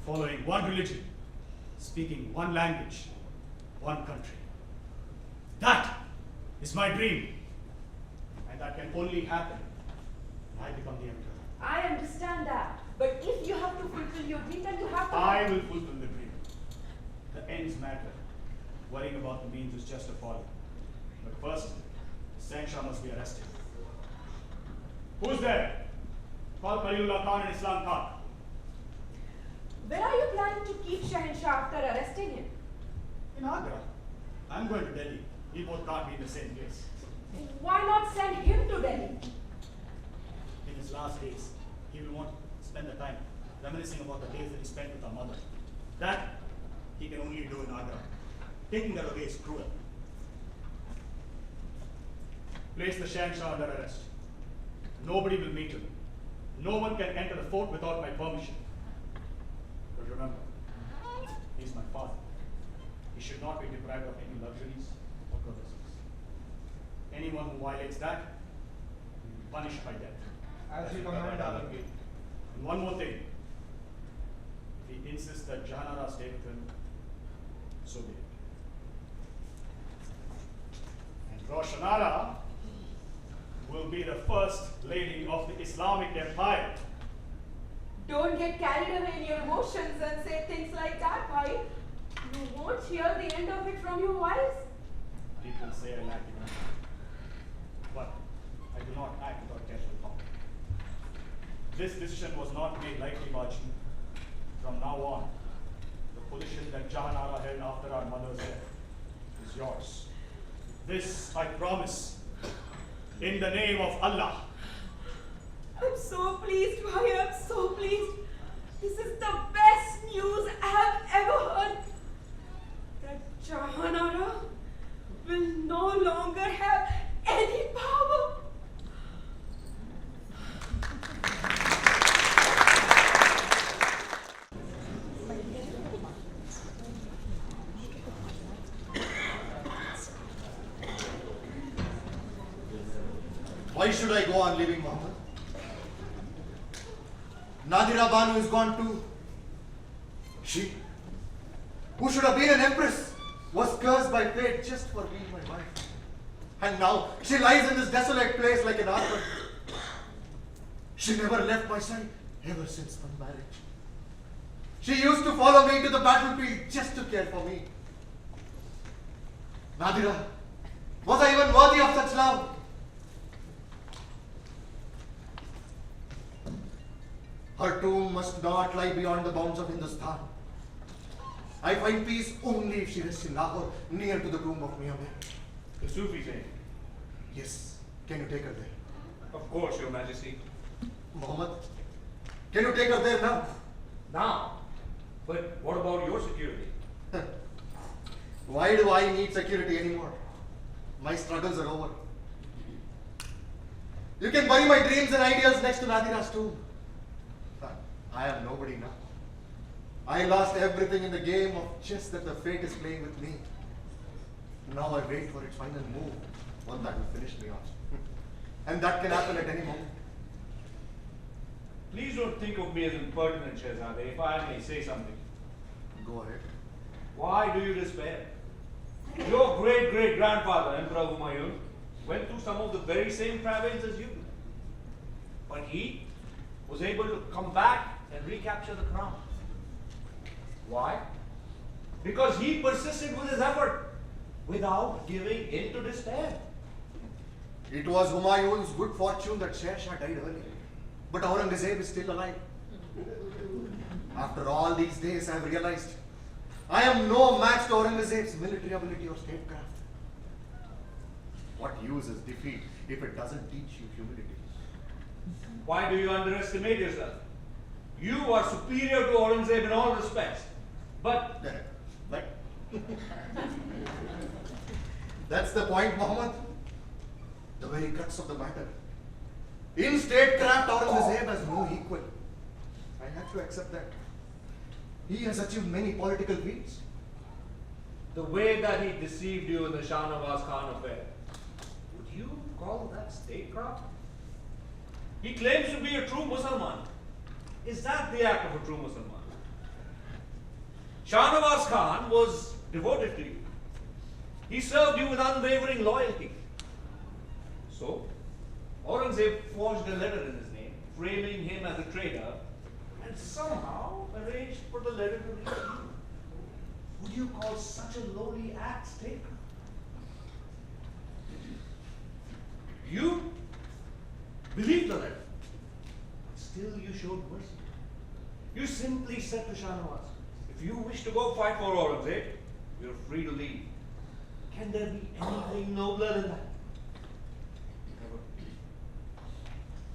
following one religion, speaking one language, one country. That is my dream. And that can only happen when I become the emperor. I understand that. But if you have to fulfill your dream, then you have to. I will fulfill the dream. The ends matter. Worrying about the means is just a folly. But first, Shah must be arrested. Who's there? Call Khalilullah Khan and Islam Khan. Where are you planning to keep Shah after arresting him? In Agra. I'm going to Delhi. We both can't be in the same place. Why not send him to Delhi? In his last days, he will want to spend the time reminiscing about the days that he spent with our mother. That he can only do in Agra. Taking that away is cruel. Place the Shah under arrest. Nobody will meet him. No one can enter the fort without my permission. But remember, he is my father. He should not be deprived of any luxuries or courtesies. Anyone who violates that will be punished by death. As you command, Alamgir. And one more thing. If he insists that Jahanara stay with him, so be it. And Roshanara will be the first lady of the Islamic Empire. Don't get carried away in your emotions and say things like that, bhai. You won't hear the end of it from your wives. People say I lack emotion. But I do not act without careful thought. This decision was not made lightly, Baji. From now on, the position that Jahanara held after our mother's death is yours. This I promise. In the name of Allah. I'm so pleased, bhai. I'm so pleased. This is the best news I have ever heard. That Jahanara will no longer have any power. Why should I go on living, Muhammad? Nadira Banu is gone too. She, who should have been an empress, was cursed by fate just for being my wife. And now she lies in this desolate place like an orphan. She never left my side ever since my marriage. She used to follow me to the battlefield just to care for me. Nadira, was I even worthy of such love? Her tomb must not lie beyond the bounds of Hindustan. I find peace only if she rests in Lahore, near to the tomb of Mia Mir. The Sufis, eh? Yes. Can you take her there? Of course, Your Majesty. Muhammad, can you take her there now? Now? But what about your security? Why do I need security anymore? My struggles are over. You can bury my dreams and ideals next to Nadira's tomb. I am nobody now. I lost everything in the game of chess that the fate is playing with me. Now I wait for its final move, one that will finish me off. And that can happen at any moment. Please don't think of me as impertinent, Shehzade, if I may say something. Go ahead. Why do you despair? Your great-great-grandfather, Emperor Humayun, went through some of the very same travails as you. But he was able to come back and recapture the crown. Why? Because he persisted with his effort without giving in to despair. It was Humayun's good fortune that Shah Jahan died early. But Aurangzeb is still alive. After all these days, I have realized I am no match to Aurangzeb's military ability or statecraft. What use is defeat if it doesn't teach you humility? Why do you underestimate yourself? You are superior to Aurangzeb in all respects. But That's the point, Muhammad. The very crux of the matter. In statecraft, Aurangzeb has no equal. I have to accept that. He has achieved many political feats. the way that he deceived you in the Shah Khan affair, would you call that statecraft? He claims to be a true Muslim. Is that the act of a true Muslim? Shah Khan was devoted to you. He served you with unwavering loyalty. So, Aurangzeb forged a letter in his name, framing him as a traitor, and somehow arranged for the letter to reach you. Would you call such a lowly act statecraft? You believed the letter, but still you showed mercy. You simply said to Shah, if you wish to go fight for Aurangzeb, you're free to leave. Can there be anything nobler than that? Never.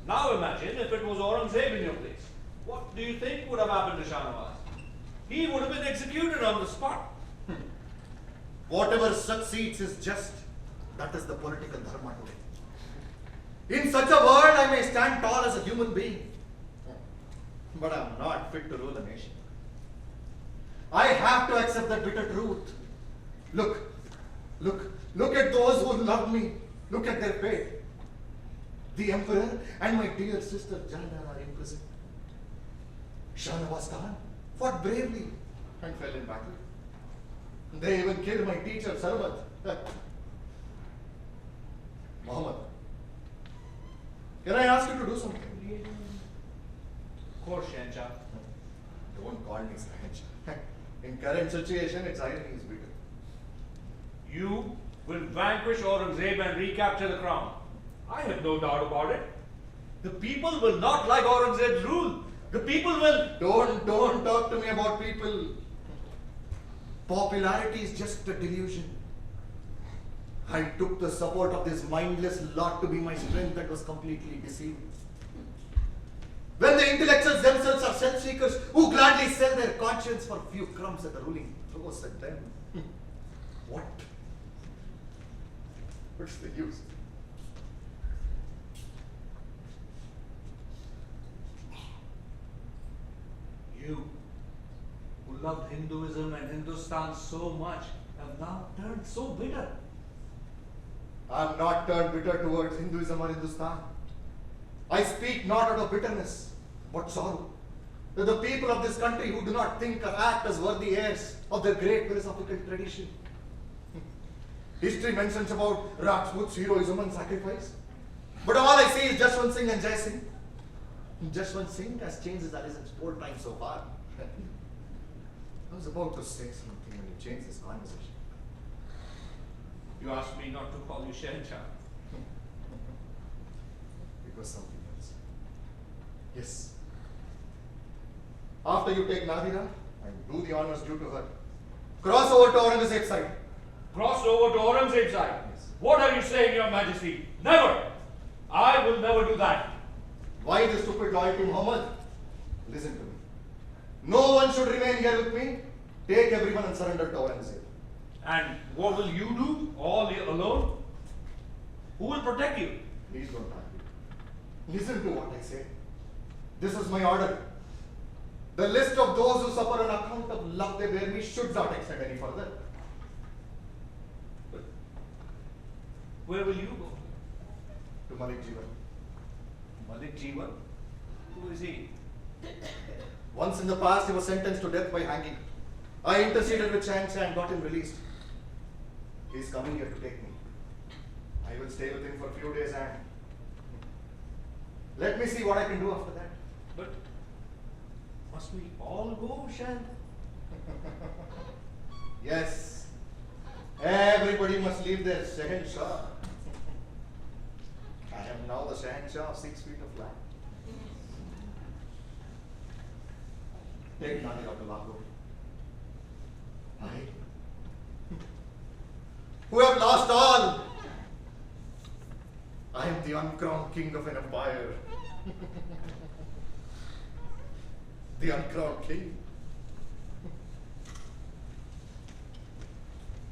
Now imagine if it was Aurangzeb in your place. What do you think would have happened to Shah? He would have been executed on the spot. Whatever succeeds is just. That is the political dharma today. In such a world, I may stand tall as a human being, but I am not fit to rule a nation. I have to accept that bitter truth. Look at those who love me. Look at their fate. The emperor and my dear sister Jana are in prison. Shah Khan fought bravely and fell in battle. They even killed my teacher Sarvat. Muhammad, can I ask you to do something? Of course, Shahnshah. Don't call me Shahnshah. In current situation, its irony is bitter. You will vanquish Aurangzeb and recapture the crown. I have no doubt about it. The people will not like Aurangzeb's rule. The people will... Don't talk to me about people. Popularity is just a delusion. I took the support of this mindless lot to be my strength that was completely deceived. When the intellectuals themselves are self-seekers who gladly sell their conscience for a few crumbs at the ruling throws at them. What? What's the use? You, who loved Hinduism and Hindustan so much, have now turned so bitter. I am not turned bitter towards Hinduism or Hindustan. I speak not out of bitterness, but sorrow. To the people of this country who do not think or act as worthy heirs of their great philosophical tradition. History mentions about Rajput's heroism and sacrifice. But all I see is Jaswant Singh and Jai Singh. Jaswant Singh has changed his allegiance 4 times so far. I was about to say something when you changed this conversation. You asked me not to call you Shahnshah. It was something else. Yes. After you take Nadira and do the honors due to her, cross over to Aurangzeb's side. Cross over to Aurangzeb's side? Yes. What are you saying, Your Majesty? Never! I will never do that. Why the stupid loyalty, Muhammad? Listen to me. No one should remain here with me. Take everyone and surrender to Aurangzeb. And what will you do, all alone? Who will protect you? Please don't argue. Listen to what I say. This is my order. The list of those who suffer on account of love they bear me should not extend any further. But where will you go? To Malik Jivan. Malik Jivan? Who is he? Once in the past, he was sentenced to death by hanging. I interceded with Shahnshah and got him released. He is coming here to take me. I will stay with him for a few days and let me see what I can do after that. But must we all go, Shan? Yes. Everybody must leave their Shahnshah. now the Shahanshah of 6 feet of land. Take Nadir of the Lahore. I, who have lost all. I am the uncrowned king of an empire. The uncrowned king.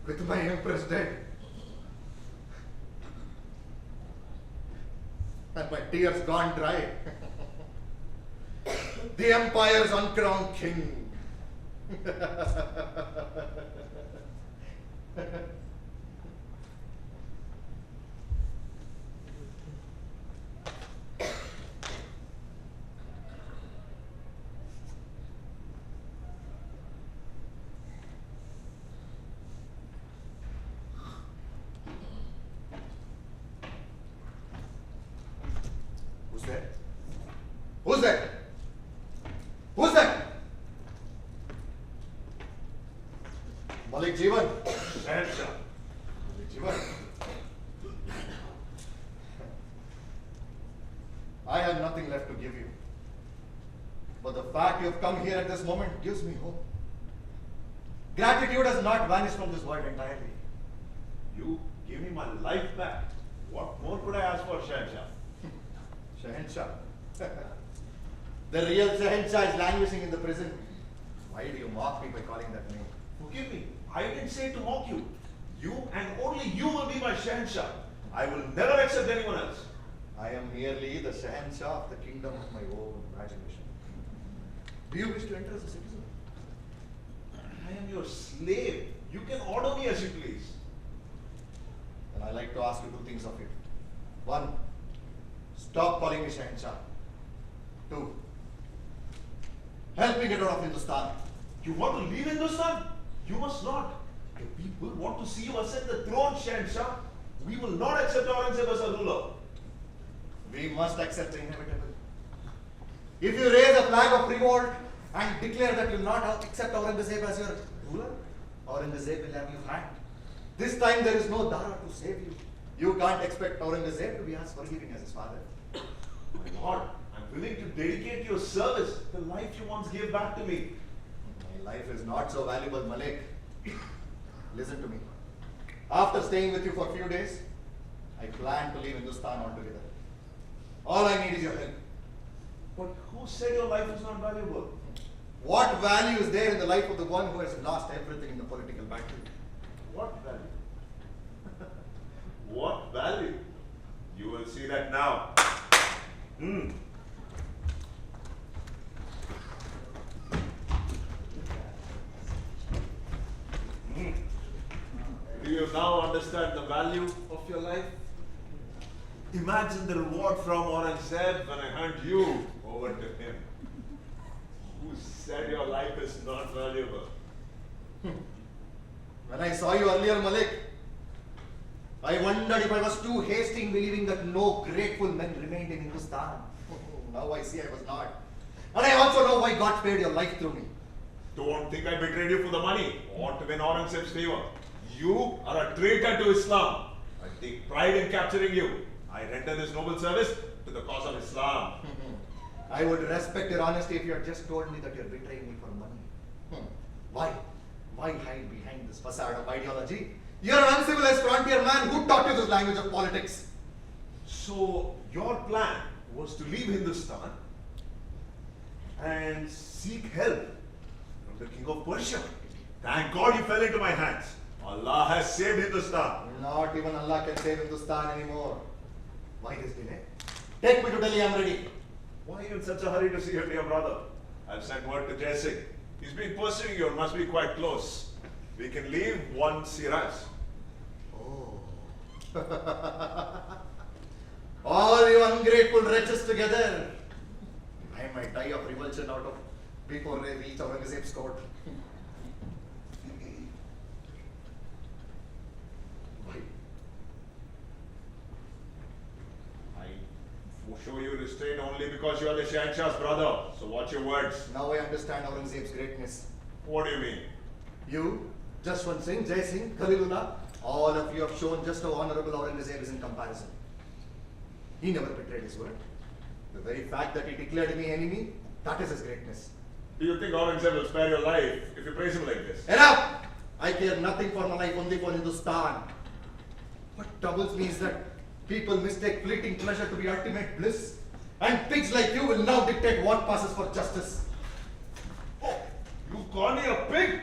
With my empress dead. And my tears gone dry. The empire's uncrowned king. Who's there? Who's there? Who's that? Malik Jeevan. Shahanshah. Malik Jeevan. I have nothing left to give you. But the fact you have come here at this moment gives me hope. Gratitude has not vanished from this world entirely. You give me my life back. What more could I ask for, Shahanshah? Shahanshah. The real Shahanshah is languishing in the prison. Why do you mock me by calling that name? Forgive me. I didn't say to mock you. You and only you will be my Shahanshah. I will never accept anyone else. I am merely the Shahanshah of the kingdom of my own imagination. Do you wish to enter as a citizen? I am your slave. You can order me as you please. Then I like to ask you 2 things of you. 1, stop calling me Shahanshah. 2, help me get out of Hindustan. You want to leave Hindustan? You must not. The people want to see you ascend the throne, Shahanshah. We will not accept Aurangzeb as a ruler. We must accept the inevitable. If you raise a flag of revolt and declare that you will not accept Aurangzeb as your ruler, Aurangzeb will have you hanged. This time there is no Dara to save you. You can't expect Aurangzeb to be as forgiving as his father. My lord, I'm willing to dedicate to your service the life you once gave back to me. My life is not so valuable, Malik. Listen to me. After staying with you for a few days, I plan to leave Hindustan altogether. All I need is your help. But who said your life is not valuable? What value is there in the life of the one who has lost everything in the political battle? What value? What value? You will see that now. Do you now understand the value of your life? Imagine the reward from Aurangzeb when I hand you over to him. Who said your life is not valuable? When I saw you earlier, Malik, I wondered if I was too hasty in believing that no grateful men remained in Hindustan. Now I see I was not. And I also know why God spared your life through me. Don't think I betrayed you for the money or to win Aurangzeb's favor. You are a traitor to Islam. I take pride in capturing you. I render this noble service to the cause of Islam. I would respect your honesty if you had just told me that you're betraying me for money. Why? Why hide behind this facade of ideology? You're an uncivilized frontier man. Who taught you this language of politics? So, your plan was to leave Hindustan and seek help from the king of Persia. Thank God you fell into my hands. Allah has saved Hindustan. Not even Allah can save Hindustan anymore. Why this delay? Take me to Delhi, I'm ready. Why are you in such a hurry to see your dear brother? I've sent word to Jai Singh. He's been pursuing you and must be quite close. We can leave once he arrives. Oh. All you ungrateful wretches together. I might die of revulsion out of before they reach Aurangzeb's court. Why? I show you restraint only because you are the Shahanshah's brother. So watch your words. Now I understand Aurangzeb's greatness. What do you mean? You, Jaswant Singh, Jai Singh, Khalilullah, all of you have shown just how honorable Aurangzeb is in comparison. He never betrayed his word. The very fact that he declared me enemy, that is his greatness. Do you think Aurangzeb will spare your life if you praise him like this? Enough! I care nothing for my life, only for Hindustan. What troubles me is that people mistake fleeting pleasure to be ultimate bliss. And pigs like you will now dictate what passes for justice. Oh, you call me a pig?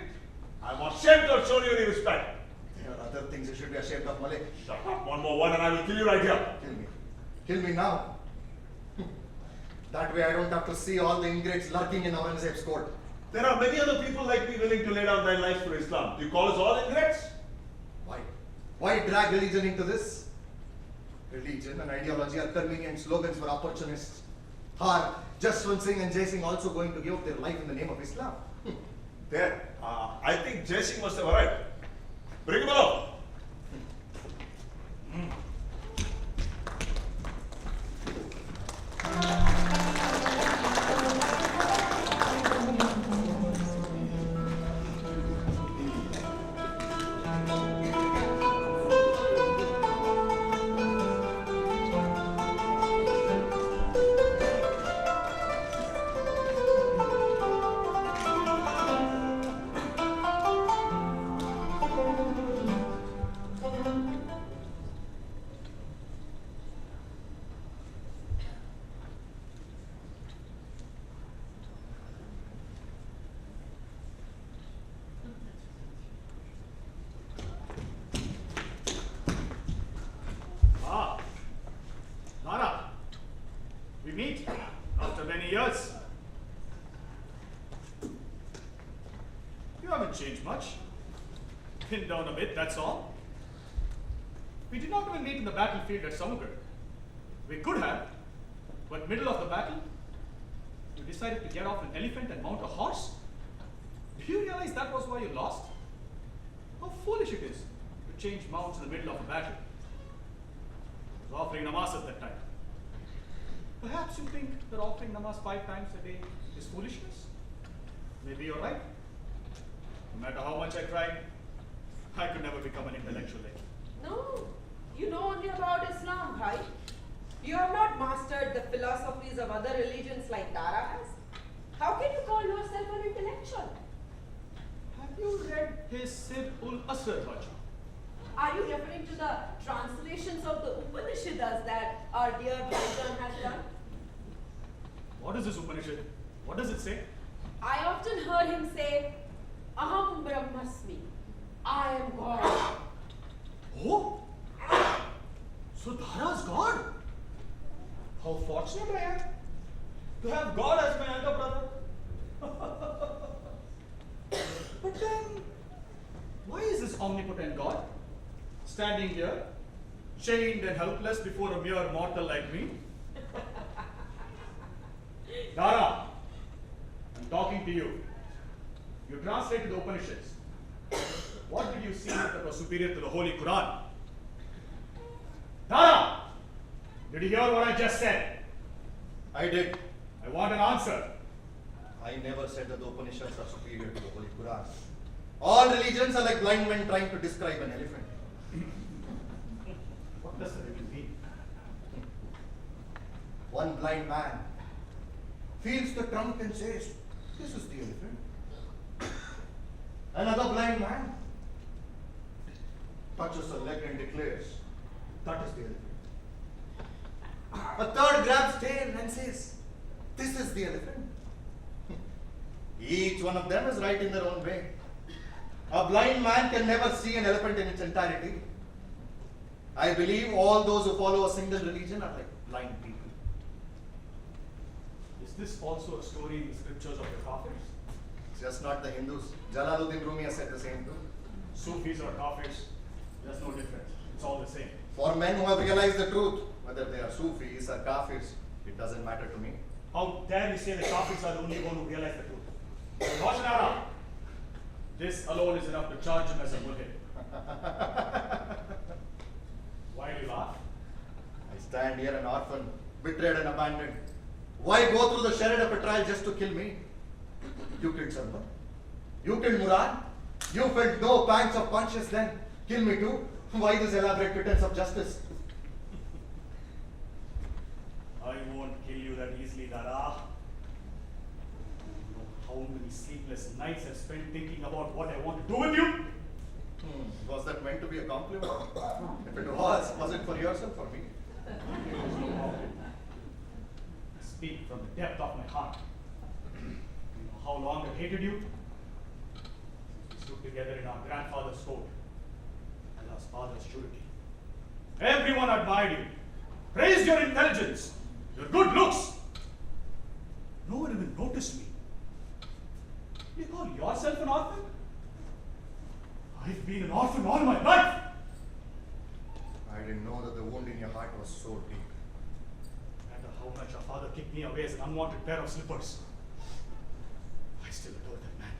I'm ashamed to have shown you any respect. There are other things you should be ashamed of, Malik. Shut up, one more one and I will kill you right here. Kill me. Kill me now. That way I don't have to see all the ingrates lurking in Aurangzeb's court. There are many other people like me willing to lay down their lives for Islam. Do you call us all ingrates? Why? Why drag religion into this? Religion and ideology are convenient slogans for opportunists. Are Jaswant Singh and Jai Singh also going to give up their life in the name of Islam? There. I think Jai Singh must have arrived. Bring him along. Dara, we meet after many years. You haven't changed much. Pinned down a bit, that's all. We did not even meet in the battlefield at Samugad. We could have, but middle of the battle, you decided to get off an elephant and mount a horse? Do you realize that was why you lost? How foolish it is to change mounts in the middle of a battle. I was offering namaz at that time. Perhaps you think that offering namaz 5 times a day is foolishness? Maybe you're right. No matter how much I tried, I could never become an intellectual. No, you know only about Islam, right? You have not mastered the philosophies of other religions like Dara has. How can you call yourself an intellectual? Have you read his Sir-ul-Asr, Bacha? Are you referring to the translations of the Upanishads that our dear Bhaijan has done? What is this Upanishad? What does it say? I often heard him say, Aham Brahmasmi. I am God. Oh? So Dara's God? How fortunate I am to have God as my elder brother. But then, why is this omnipotent God standing here, chained and helpless before a mere mortal like me? Dara, I'm talking to you. You translated the Upanishads. What did you see that was superior to the Holy Quran? Dara! Did you hear what I just said? I did. I want an answer. I never said that the Upanishads are superior to the Holy Quran. All religions are like blind men trying to describe an elephant. What does that even mean? One blind man feels the trunk and says, "This is the elephant." Another blind man touches a leg and declares, "That is the elephant." A third grabs tail and says, "This is the elephant." Each one of them is right in their own way. A blind man can never see an elephant in its entirety. I believe all those who follow a single religion are like blind people. Is this also a story in the scriptures of the Kafirs? Just not the Hindus. Jalaluddin Rumi has said the same too. Sufis or Kafirs, there's no difference. It's all the same. For men who have realized the truth, whether they are Sufis or Kafirs, it doesn't matter to me. How dare you say the Kafirs are the only one who realize the truth? Roshanara, this alone is enough to charge him as a mulhid. Why do you laugh? I stand here an orphan, betrayed and abandoned. Why go through the chariot of a trial just to kill me? You killed Sarma. You killed Murad. You felt no pangs of conscience then. Kill me too. Why this elaborate pretense of justice? you that easily, Dara. You know how many sleepless nights I've spent thinking about what I want to do with you? Was that meant to be a compliment? If it was it for yourself or me? It was no compliment. I speak from the depth of my heart. You know how long I've hated you? We stood together in our grandfather's court, Allah's father's surety. Everyone admired you, praised your intelligence, your good looks. No one even noticed me. You call yourself an orphan? I've been an orphan all my life. I didn't know that the wound in your heart was so deep. No matter how much your father kicked me away as an unwanted pair of slippers, I still adore that man.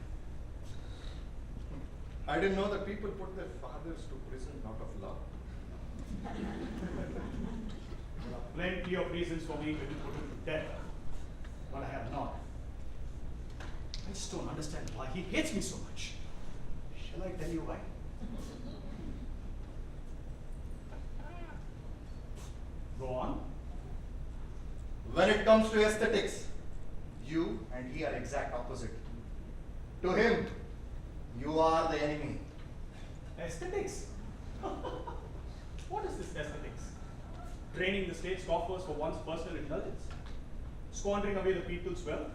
I didn't know that people put their fathers to prison out of love. There are plenty of reasons for me to put him to death, but I have not. I just don't understand why he hates me so much. Shall I tell you why? Go on. When it comes to aesthetics, you and he are exact opposite. To him, you are the enemy. Aesthetics? What is this aesthetics? Draining the state's coffers for one's personal indulgence? Squandering away the people's wealth?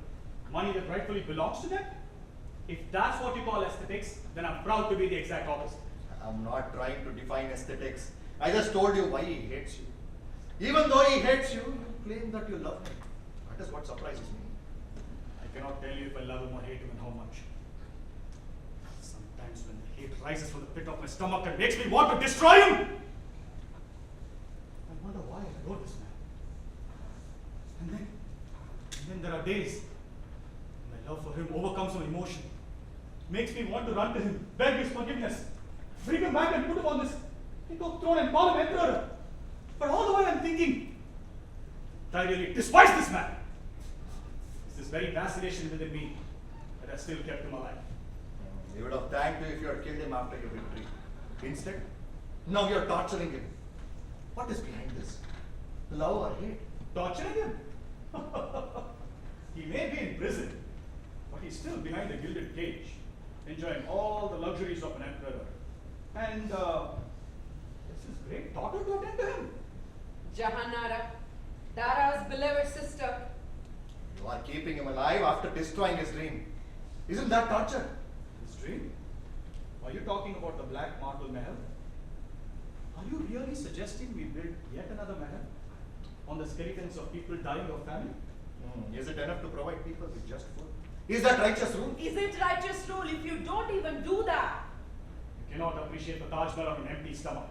Money that rightfully belongs to them? If that's what you call aesthetics, then I'm proud to be the exact opposite. I'm not trying to define aesthetics. I just told you why he hates you. Even though he hates you, you claim that you love him. That is what surprises me. I cannot tell you if I love him or hate him and how much. Sometimes when the hate rises from the pit of my stomach and makes me want to destroy him, I wonder why I adore this man. And then there are days when my love for him overcomes my emotion, makes me want to run to him, beg his forgiveness, bring him back and put him on this throne and call him emperor. But all the while I'm thinking, I really despise this man. It's this very fascination within me that has still kept him alive. He would have thanked you if you had killed him after your victory. Instead, now you're torturing him. What is behind this? Love or hate? Torturing him? He may be in prison, but he's still behind the gilded cage, enjoying all the luxuries of an emperor. And it's his great daughter to attend to him. Jahanara, Dara's beloved sister. You are keeping him alive after destroying his dream. Isn't that torture? His dream? Are you talking about the black marble mahal? Are you really suggesting we build yet another mahal on the skeletons of people dying of famine? Is it enough to provide people with just food? Is that righteous rule? Is it righteous rule if you don't even do that? You cannot appreciate the Taj Mahal on an empty stomach.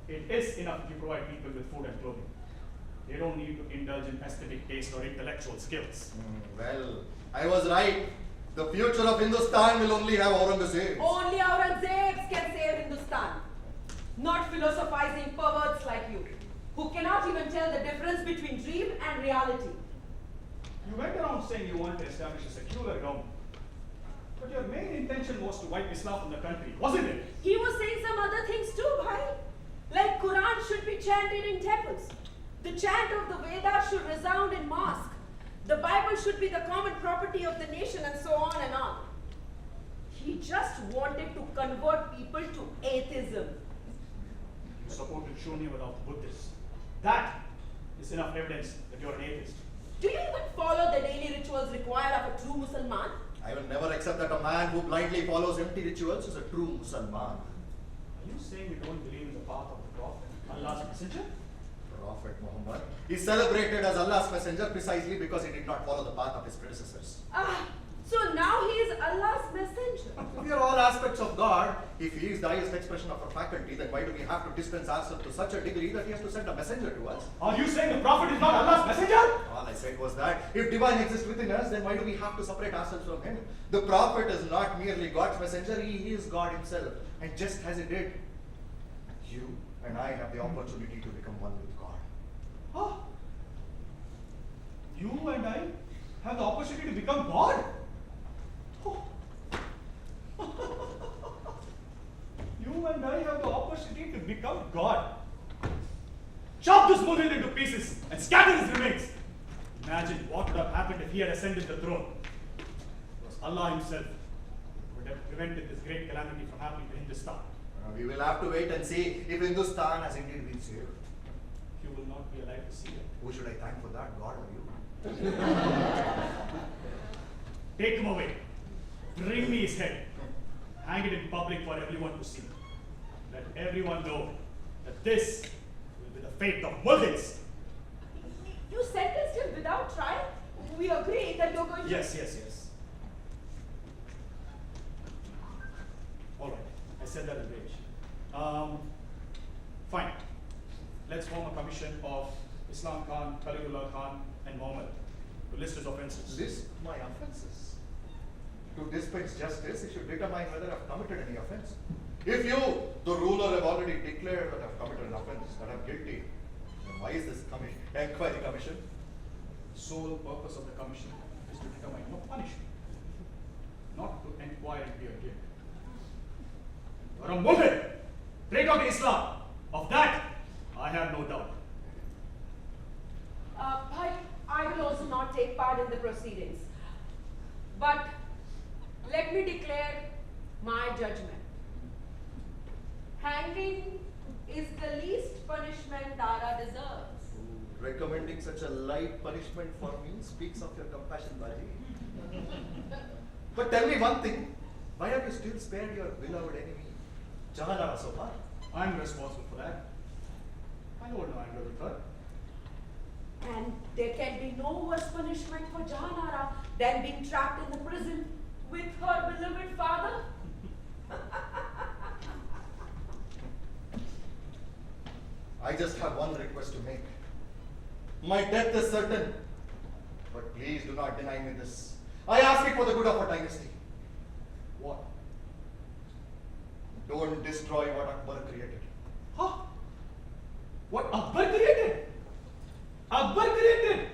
It is enough if you provide people with food and clothing. They don't need to indulge in aesthetic taste or intellectual skills. Well, I was right. The future of Hindustan will only have Aurangzeb. Only Aurangzeb can save Hindustan. Not philosophizing perverts like you, who cannot even tell the difference between dream and reality. You went around saying you wanted to establish a secular government. But your main intention was to wipe Islam from the country, wasn't it? He was saying some other things too, bhai. Like Quran should be chanted in temples. The chant of the Vedas should resound in mosque. The Bible should be the common property of the nation, and so on and on. He just wanted to convert people to atheism. You supported Shunyavada of Buddhists. That is enough evidence that you're an atheist. Do you even follow the daily rituals required of a true Musliman? I will never accept that a man who blindly follows empty rituals is a true Musalman. Are you saying you don't believe in the path of the Prophet, Allah's messenger? Prophet Muhammad is celebrated as Allah's messenger precisely because he did not follow the path of his predecessors. So now he is Allah's messenger. If we are all aspects of God, if he is the highest expression of our faculty, then why do we have to distance ourselves to such a degree that he has to send a messenger to us? Are you saying the Prophet is not Allah's messenger? All I said was that if divine exists within us, then why do we have to separate ourselves from him? The Prophet is not merely God's messenger, he is God himself. And just as he did, you and I have the opportunity to become one with God. Huh? You and I have the opportunity to become God? Oh. You and I have the opportunity to become God. Chop this Mughal into pieces and scatter his remains. Imagine what would have happened if he had ascended the throne. It was Allah himself who would have prevented this great calamity from happening to Hindustan. We will have to wait and see if Hindustan has indeed been saved. You will not be alive to see it. Who should I thank for that? God or you? Take him away. Bring me his head. Hang it in public for everyone to see. Let everyone know that this will be the fate of Mughals. You sentenced him without trial? We agree that you're going to... Yes. All right. I said that in rage. Fine. Let's form a commission of Islam Khan, Kaligullah Khan, and Muhammad to list his offenses. List my offenses. To dispense justice, he should determine whether I've committed any offense. If you, the ruler, have already declared that I've committed an offense, that I'm guilty, then why is this inquiry commission? The sole purpose of the commission is to determine your punishment, not to inquire into your guilt. You're a Mughal, break out Islam. Of that, I have no doubt. I will also not take part in the proceedings. But let me declare my judgment. Hanging is the least punishment Dara deserves. Recommending such a light punishment for me speaks of your compassion, Baji. But tell me one thing. Why have you still spared your beloved enemy, Jahan so far? I'm responsible for that. I hold no anger with her. And there can be no worse punishment for Jahanara than being trapped in the prison with her beloved father. I just have one request to make. My death is certain, but please do not deny me this. I ask it for the good of our dynasty. What? Don't destroy what Akbar created. Huh? What Akbar created? Akbar created!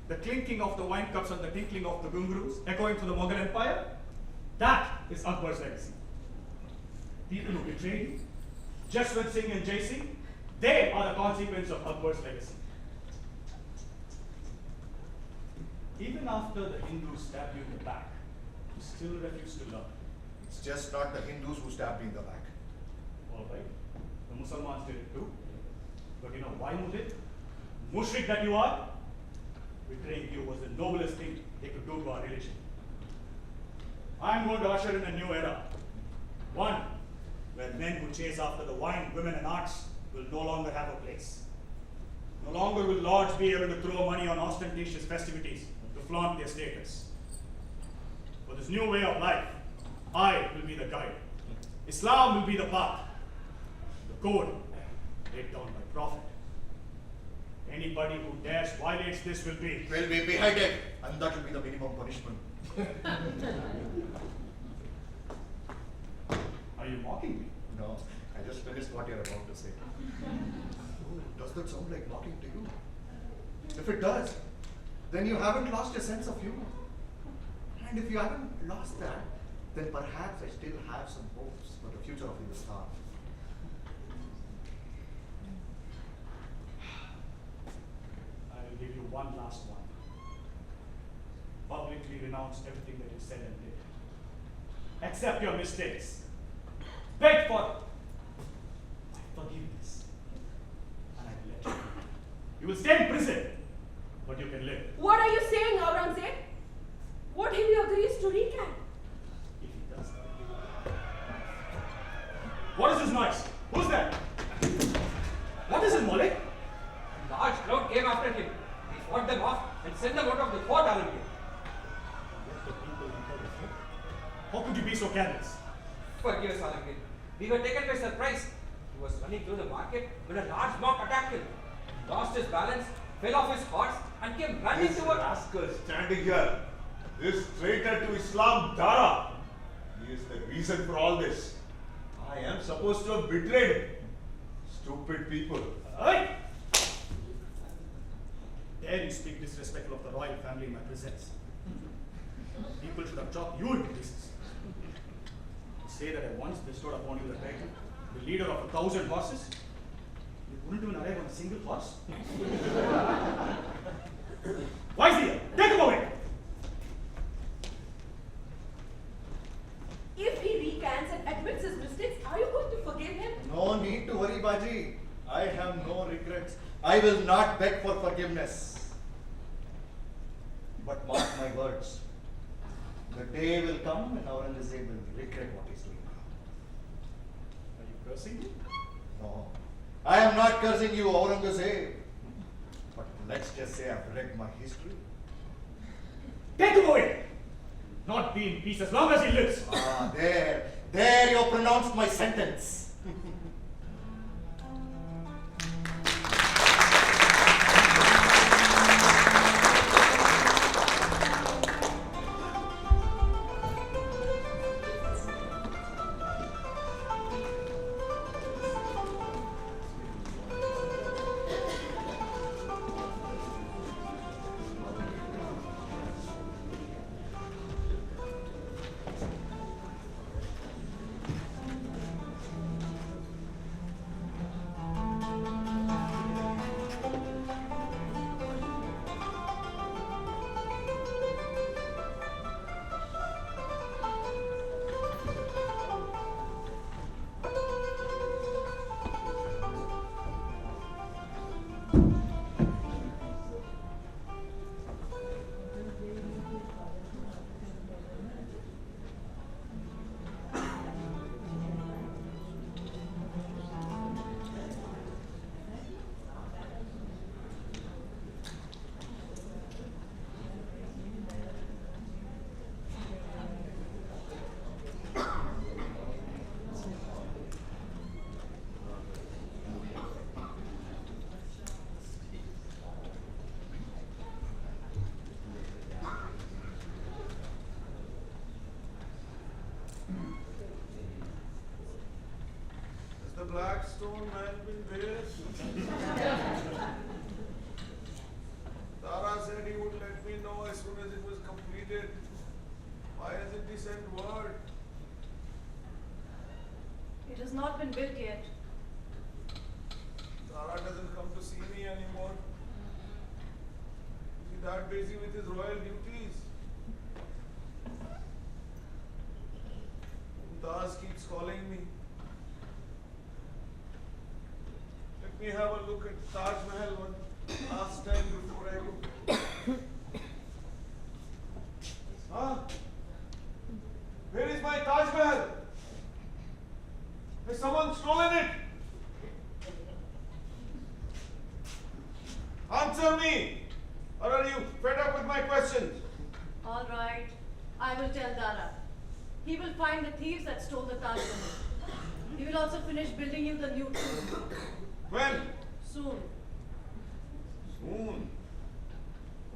The clinking of the wine cups and the tinkling of the gungroos echoing through the Mughal Empire, that is Akbar's legacy. People who betrayed him, Jaswant Singh and Jai Singh, they are the consequence of Akbar's legacy. Even after the Hindus stabbed you in the back, you still refuse to learn. It's just not the Hindus who stabbed me in the back. All right, the Muslims did it too. But you know why, Mujib? Mushrik that you are, betraying you was the noblest thing they could do to our religion. I'm going to usher in a new era. One where men who chase after the wine, women, and arts will no longer have a place. No longer will lords be able to throw money on ostentatious festivities to flaunt their status. For this new way of life, I will be the guide. Islam will be the path. The code laid down by Prophet. Anybody who dares violates this will be beheaded, and that will be the minimum punishment. Are you mocking me? No, I just finished what you're about to say. Oh, does that sound like mocking to you? If it does, then you haven't lost your sense of humor. And if you haven't lost that, then perhaps I still have some hopes for the future of Hindustan. I will give you one last one. Publicly renounce everything that you said and did. Accept your mistakes. Beg for my forgiveness. And I will let you go. You will stay in prison, but you can live. What are you saying, Aurangzeb? What if he agrees to recant? If he does that. What is this noise? Who's that? What is it, Malik? A large crowd came after him. He fought them off and sent them out of the fort, Aurangzeb. Let the people enter the fort. How could you be so careless? Forgive us, Aurangzeb. We were taken by surprise. He was running through the market when a large mob attacked him. He lost his balance, fell off his horse, and came running This toward rascal standing here, this traitor to Islam, Dara, he is the reason for all this. I am supposed to have betrayed him. Stupid people. Hey! Dare you speak disrespectful of the royal family in my presence? People should have chopped you into pieces. To say that I once bestowed upon you the title, the leader of 1,000 horses, you Wouldn't even arrive on a single horse. Why is he here? Take him away! If he recants and admits his mistakes, are you going to forgive him? No need to worry, Baji. I have no regrets. I will not beg for forgiveness. But mark my words. The day will come when Aurangzeb will regret what he's doing now. Are you cursing me? No. I am not cursing you, Aurangzeb. But let's just say I've read my history. Take him away! Not be in peace as long as he lives. Ah, there you pronounced my sentence. The Blackstone man been there? Dara said he would let me know as soon as it was completed. Why hasn't he sent word? It has not been built yet. Dara doesn't come to see me anymore. Is he that busy with his royal duties? Das keeps calling me. Let me have a look at Taj Mahal one last time before I go. Huh? Where is my Taj Mahal? Has someone stolen it? Answer me! Or are you fed up with my questions? All right, I will tell Dara. He will find the thieves that stole the Taj Mahal. He will also finish building you the new tomb. When? Soon. Soon.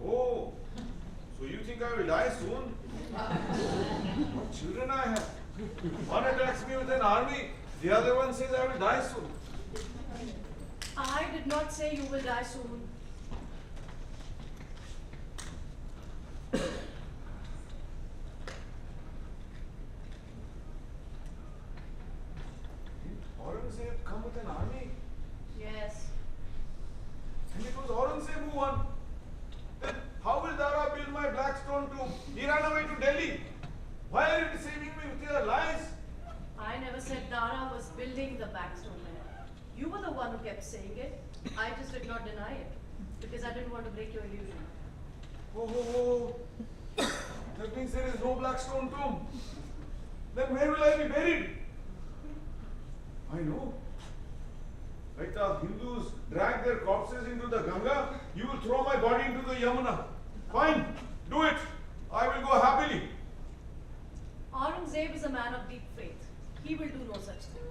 Oh, so you think I will die soon? What children I have. One attacks me with an army, the other one says I will die soon. I did not say you will die soon. Aurangzeb come with an army? Yes. And it was Aurangzeb who won. Then how will Dara build my Blackstone tomb? He ran away to Delhi. Why are you deceiving me with your lies? I never said Dara was building the Blackstone Mahal. You were the one who kept saying it. I just did not deny it because I didn't want to break your illusion. Oh. That means there is no Blackstone tomb. Then where will I be buried? I know. Like the Hindus drag their corpses into the Ganga, you will throw my body into the Yamuna. Fine, do it. I will go happily. Aurangzeb is a man of deep faith. He will do no such thing.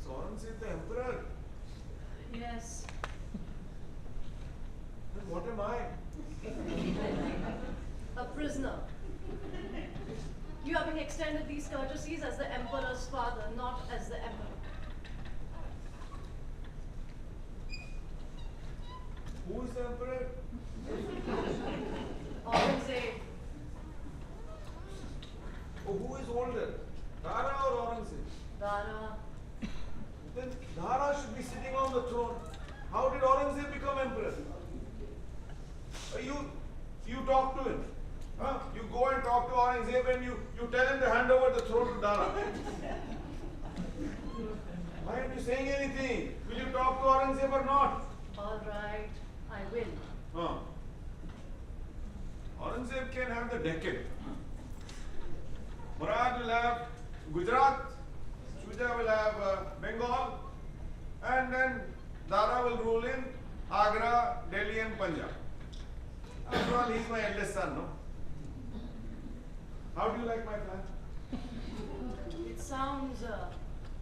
So Aurangzeb the emperor? Yes. Then what am I? A prisoner. You have been extended these courtesies as the emperor's father, not as the emperor. Who is the emperor? Oh, who is older, Dara or Aurangzeb? Dara. Then Dara should be sitting on the throne. How did Aurangzeb become emperor? You talk to him. Huh? You go and talk to Aurangzeb and you tell him to hand over the throne to Dara. Why aren't you saying anything? Will you talk to Aurangzeb or not? All right, I will. Huh. Aurangzeb can have the Deccan. Murad will have Gujarat. Shuja will have Bengal. And then Dara will rule in Agra, Delhi and Punjab. After all, he's my eldest son, no? How do you like my plan? It sounds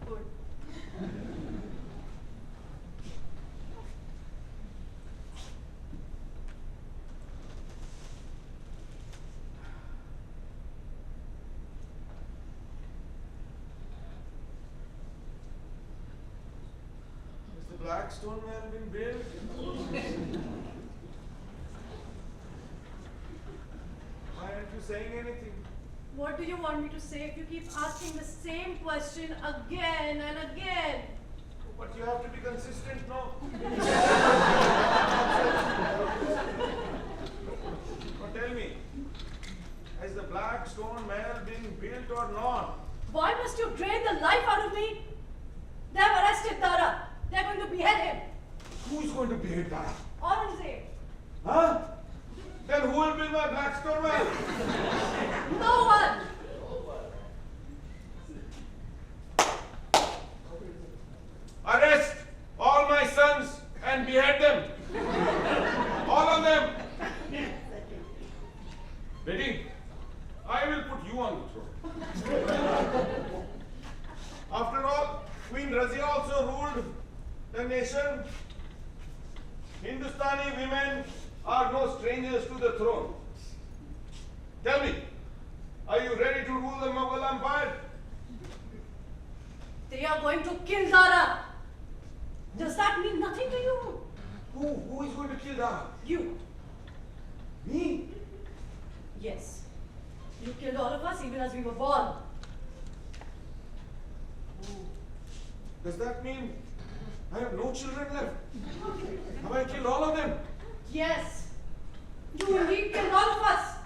good. Has the Blackstone well been built? Why aren't you saying anything? What do you want me to say if you keep asking the same question again and again? But you have to be consistent, no? But tell me, has the Blackstone Mall been built or not? Why must you drain the life out of me? They have arrested Dara. They're going to behead him. Who's going to behead Dara? Aurangzeb. Huh? Then who will build my Blackstone Mall? No one. Arrest all my sons and behead them. All of them. Betty, I will put you on the throne. After all, Queen Razia also ruled the nation. Hindustani women are no strangers to the throne. Tell me, are you ready to rule the Mughal Empire? They are going to kill Dara. Does that mean nothing to you? Who is going to kill Dara? You. Me? Yes. You killed all of us even as we were born. Does that mean I have no children left? Have I killed all of them? Yes. You indeed killed all of us.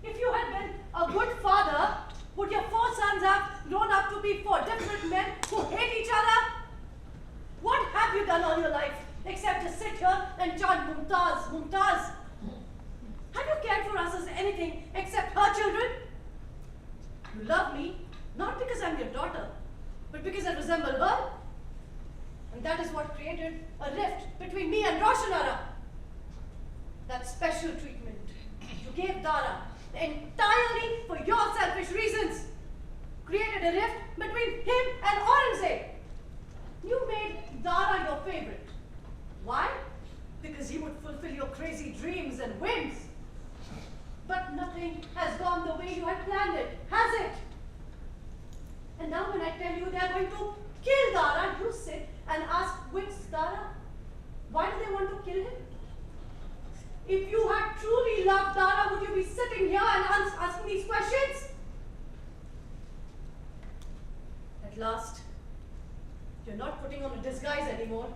If you had been a good father, would your 4 sons have grown up to be 4 different men who hate each other? What have you done all your life except to sit here and chant Mumtaz, Mumtaz? Have you cared for us as anything except her children? You love me, not because I'm your daughter, but because I resemble her. And that is what created a rift between me and Roshanara. That special treatment you gave Dara entirely for your selfish reasons created a rift between him and Aurangzeb. You made Dara your favorite. Why? Because he would fulfill your crazy dreams and whims. But nothing has gone the way you had planned it, has it? And now when I tell you they are going to kill Dara, you sit and ask which Dara? Why do they want to kill him? If you had truly loved Dara, would you be sitting here and asking these questions? At last, you're not putting on a disguise anymore.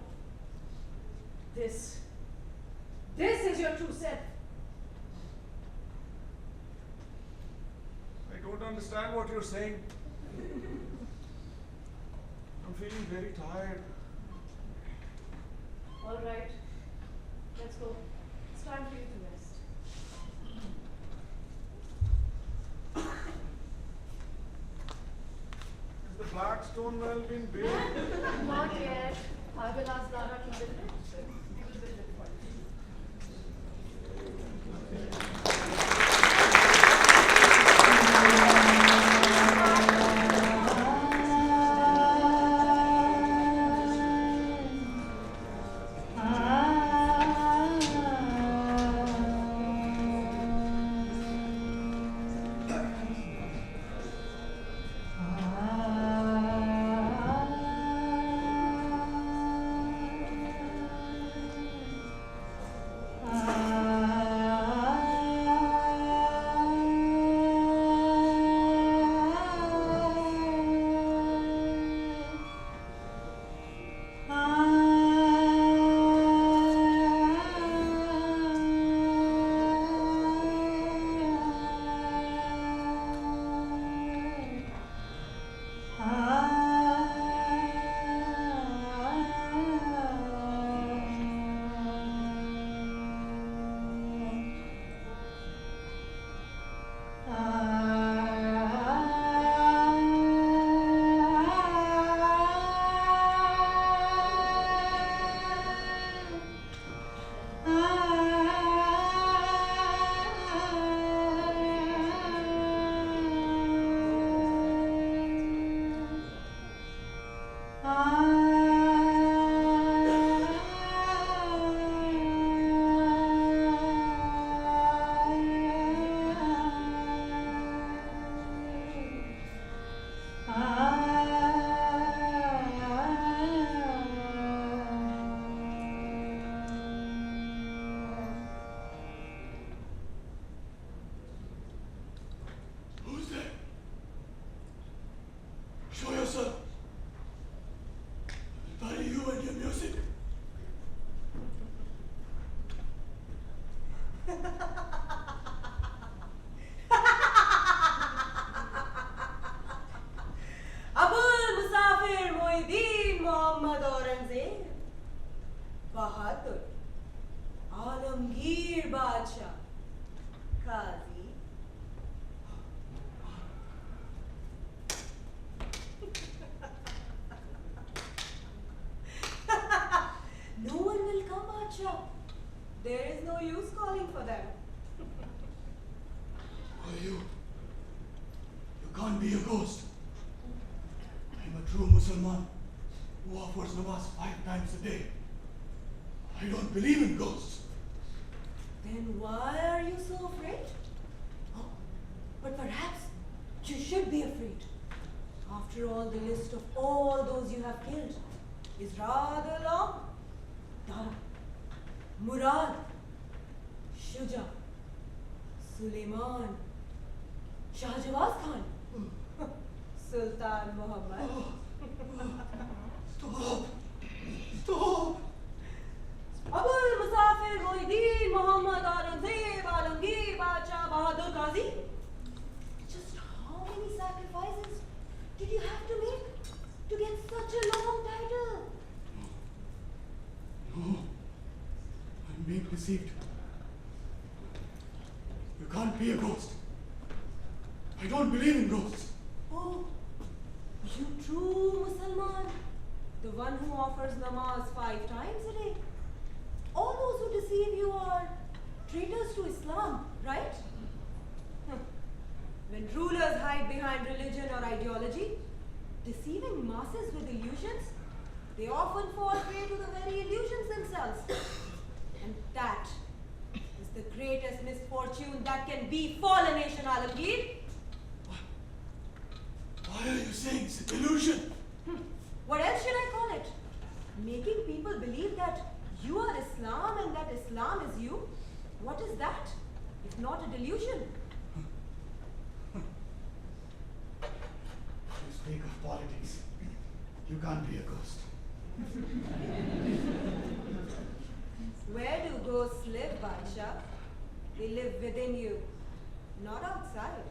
This is your true self. I don't understand what you're saying. I'm feeling very tired. All right, let's go. It's time for you to rest. Has the Blackstone well been built? Not yet. I will ask Dara to build it. We will build it for you. you? You can't be a ghost. I'm a true Muslim who offers namaz 5 times a day. I don't believe in ghosts. Then why are you so afraid? Oh, but perhaps you should be afraid. After all, the list of all those you have killed is rather long. Dara, Murad, Shuja, Suleiman, Shah Jahan, Sultan Muhammad. Stop! Stop! Abul Musafir Muhyiddin Muhammad Aurangzeb Alamgir Bacha Bahadur Ghazi. Just how many sacrifices did you have to make to get such a long title? No. I'm being deceived. You can't be a ghost. I don't believe in ghosts. Oh, you true Musalman, the one who offers namaz 5 times a day. All those who deceive you are traitors to Islam, right? When rulers hide behind religion or ideology, deceiving masses with illusions, they often fall prey to the very illusions themselves. And that is the greatest misfortune that can befall a nation, Alamgir. Why are you saying it's an illusion? What else should I call it? Making people believe that you are Islam and that Islam is you? What is that, if not a delusion? You speak of politics. You can't be a ghost. Where do ghosts live, Badsha? They live within you, not outside.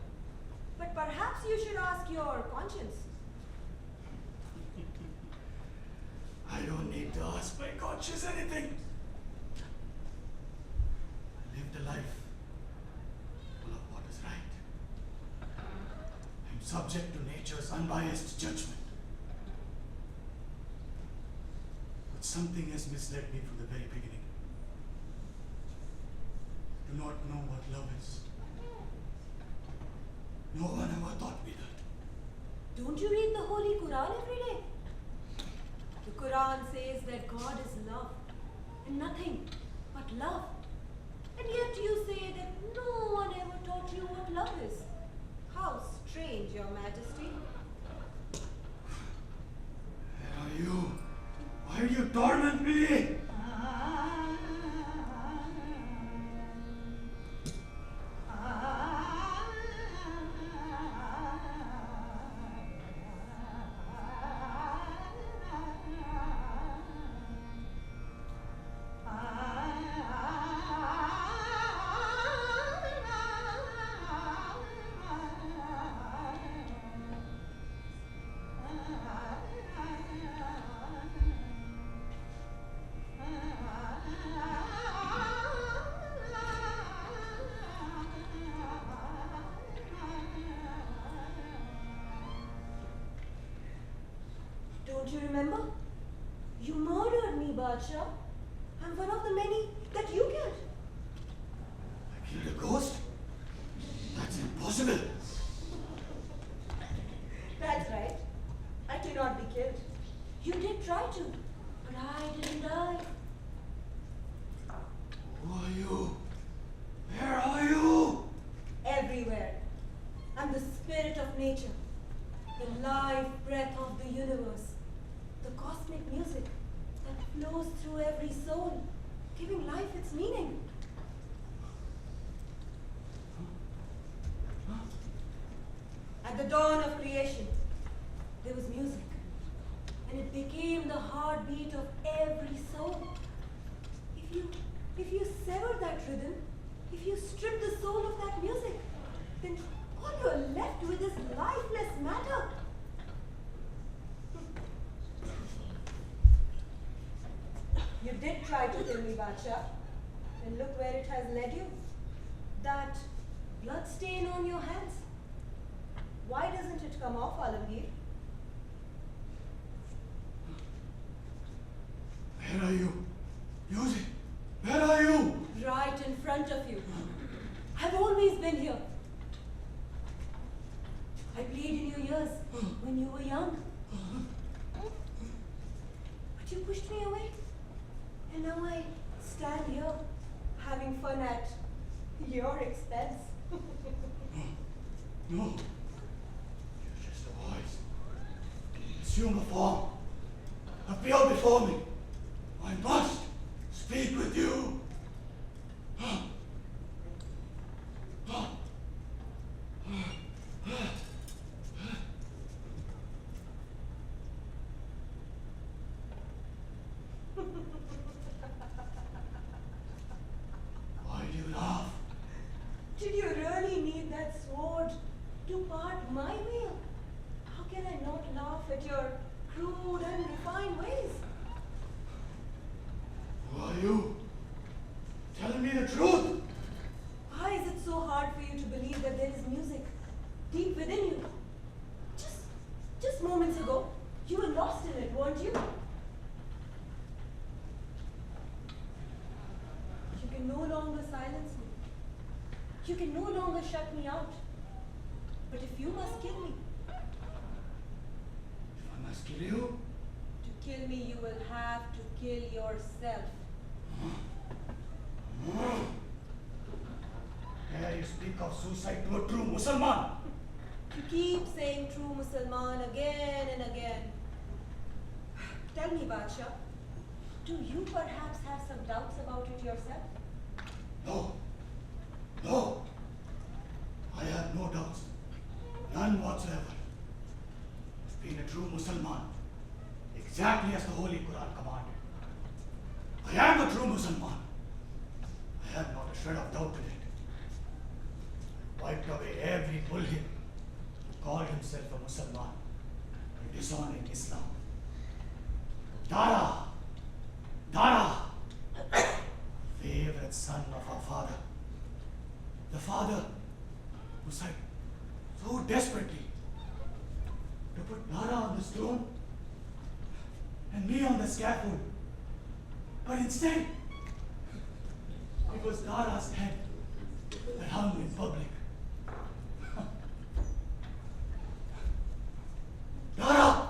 But perhaps you should ask your conscience. I don't need to ask my conscience anything. I lived a life full of what is right. I'm subject to nature's unbiased judgment. But something has misled me from the very beginning. Do not know what love is. No one ever taught me that. Don't you read the Holy Quran every day? The Quran says that God is love and nothing but love. And yet you say that no one ever taught you what love is. How strange, Your Majesty. Where are you? Why do you torment me? Don't you remember? You murdered me, Badsha. I'm one of the many that you killed. I killed a ghost? That's impossible. That's right. I cannot be killed. You did try to, but I didn't die. Who are you? Where are you? Everywhere. I'm the spirit of nature, the life breath of the universe, the cosmic music that flows through every soul, giving life its meaning. At the dawn of creation, there was music, and it became the heartbeat of every soul. If you sever that rhythm, if you strip the soul of that music, then all you are left with is lifeless matter. You did try to kill me, Badsha, and look where it has led you. That blood stain on your hands. Why doesn't it come off, Alamgir? Where are you? Use it. Where are you? Right in front of you. I've always been here. years when you were young. But you pushed me away. And now I stand here having fun at your expense. No. You're just a voice. Assume a form. Appear before me. I must speak with you. Why do you laugh? Did you really need that sword to part my way? How can I not laugh at your crude and refined ways? Who are you? Tell me the truth. Why is it so hard for you to believe that there is music deep within you? Just moments ago, you were lost in it, weren't you? You can no longer silence me. You can no longer shut me out. But if you must kill me, If I must kill you, to kill me you will have to kill yourself. dare you speak of suicide to a true Mussalman? You keep saying true Musalman again and again. Tell me, Badshah, do you perhaps have some doubts about it yourself? No. No. I have no doubts. None whatsoever. I've been a true Mussalman, exactly as the Holy Quran commanded. I am a true Mussalman. I have not a shred of doubt in it. I wiped away every mulhid who called himself a Mussalman and dishonoring Islam. Dara! Favorite son of our father. The father who tried so desperately to put Dara on the throne and me on the scaffold. But instead, it was Dara's head that hung in public. Dara!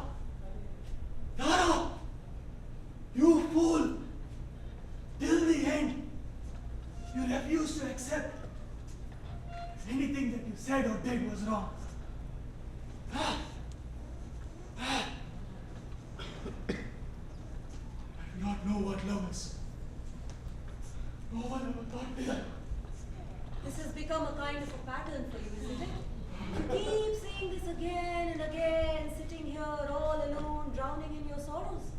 Dara! You fool! Till the end, you refused to accept anything that you said or did was wrong. I do not know what love is. No one ever taught me that. This has become a kind of a pattern for you, isn't it? You keep saying this again and again, sitting here all alone, drowning in your sorrows.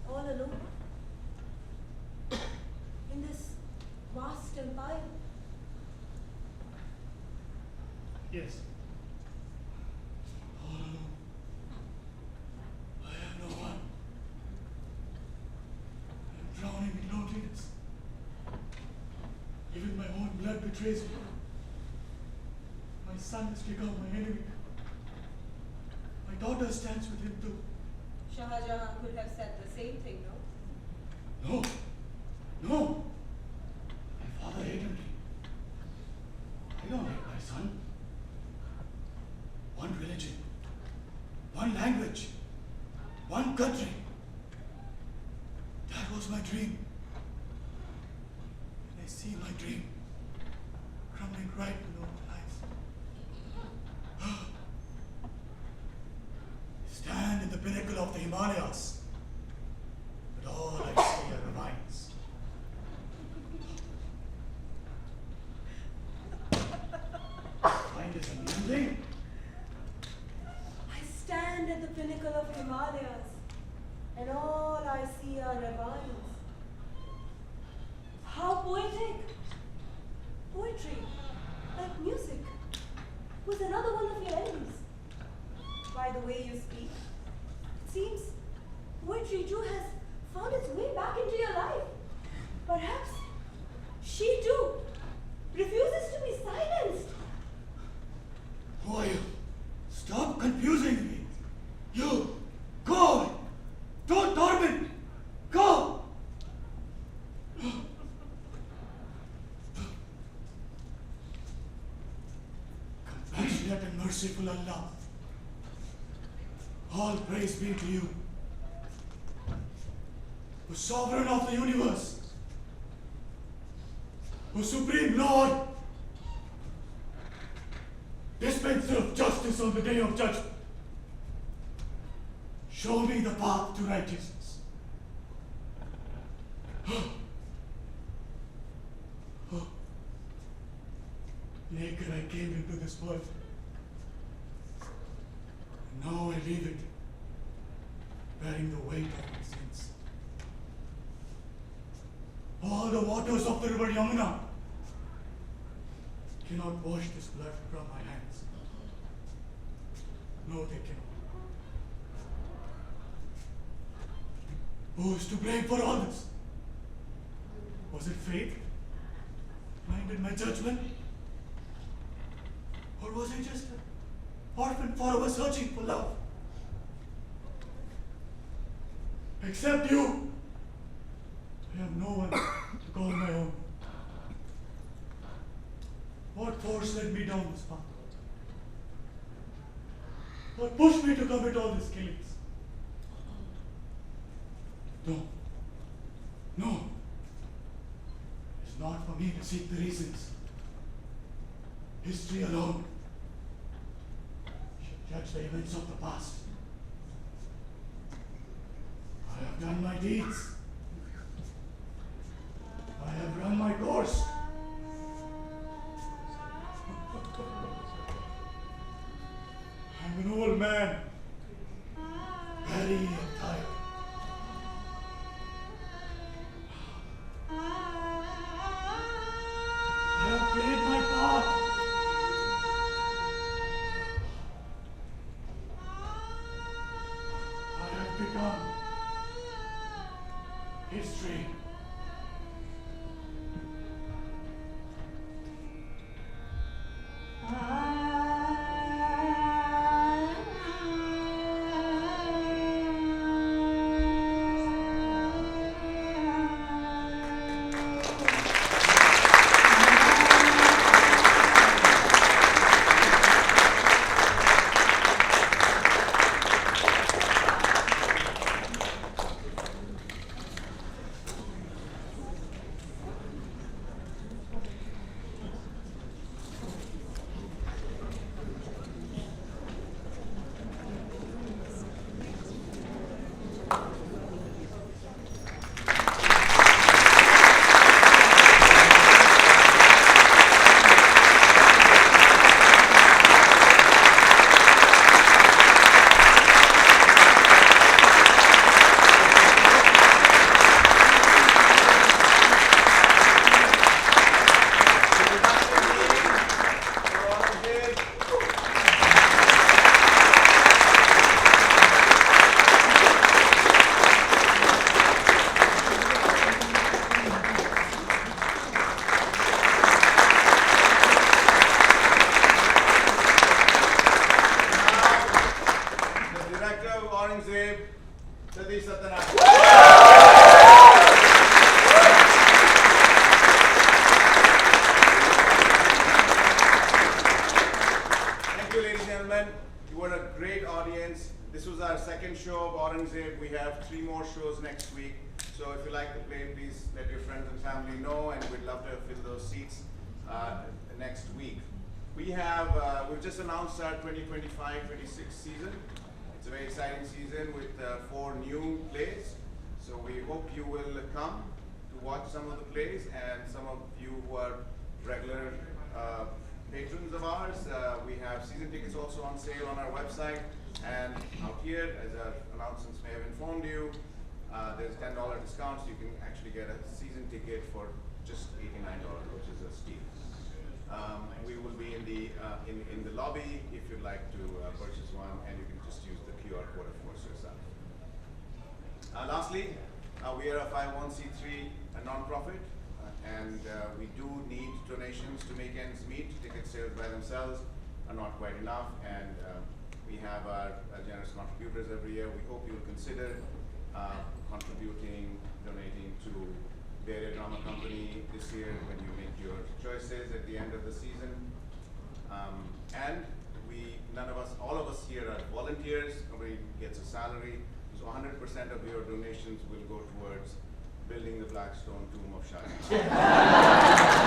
All alone. In this vast empire. Yes. All alone. I have no one. I am drowning in loneliness. Even my own blood betrays me. My son has become my enemy. My daughter stands with him too. Shah Jahan could have said the same thing, no? No. No. My father hated me. I don't hate my son. One religion, one language, one country. That was my dream. And I see my dream crumbling right below my eyes. I stand in the pinnacle of the Himalayas, but all I see are ravines. Find this amusing? I stand at the pinnacle of Himalayas, and all I see are ravines. How poetic! Poetry, like music, was another one of your enemies. By the way you speak, it seems poetry too has found its way back into your life. Perhaps she too refuses to be silenced. Who are you? Stop confusing me. You, go away. Don't torment me. Go. Compassionate Compassionate and merciful Allah, all praise be to you, the sovereign of the universe, O supreme Lord, dispenser of justice on the day of judgment. Show me the path to righteousness. Naked I came into this world, and now I leave it, bearing the weight of my sins. All the waters of the river Yamuna cannot wash this blood from my hands. No, they cannot. Who is to blame for all this? Was it fate blinded my judgment? Or was I just an orphan forever searching for love? Except you, I have no one to call my own. What force led me down this path? What pushed me to commit all these killings? No. It's not for me to seek the reasons. History alone should judge the events of the past. I have done my deeds. I have run my course. I'm an old man, very tired. I have played my part. I have become history. Aurangzeb, Sathish Sattanathan. Thank you, ladies and gentlemen. You were a great audience. This was our second show of Aurangzeb. We have 3 more shows next week. So if you like the play, please let your friends and family know, and we'd love to fill those seats next week. We've just announced our 2025-26 season. It's a very exciting season with 4 new plays. So we hope you will come to watch some of the plays, and some of you who are regular patrons of ours, we have season tickets also on sale on our website. And out here, as our announcements may have informed you, there's $10 discounts. You can actually get a season ticket for just $89, which is a steal. We will be in the lobby if you'd like to purchase one, and you can just use the QR code, of course, yourself. Lastly, we are a 501c3 non-profit, and we do need donations to make ends meet. Ticket sales by themselves are not quite enough, and we have our generous contributors every year. We hope you'll consider contributing, donating to Berea Drama Company this year when you make your choices at the end of the season. And volunteers, nobody gets a salary. So 100% of your donations will go towards building the black stone tomb of Shah Jahan.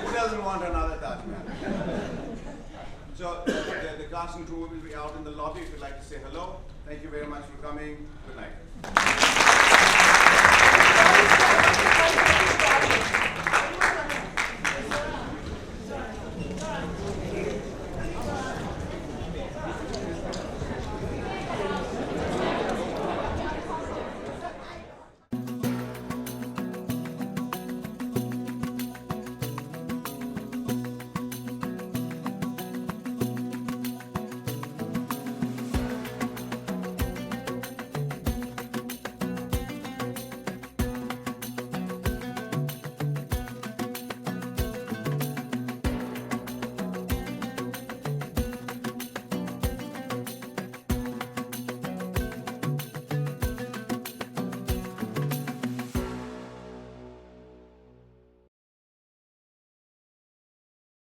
Who doesn't want another Taj Mahal? So the cast and crew will be out in the lobby if you'd like to say hello. Thank you very much for coming. Good night.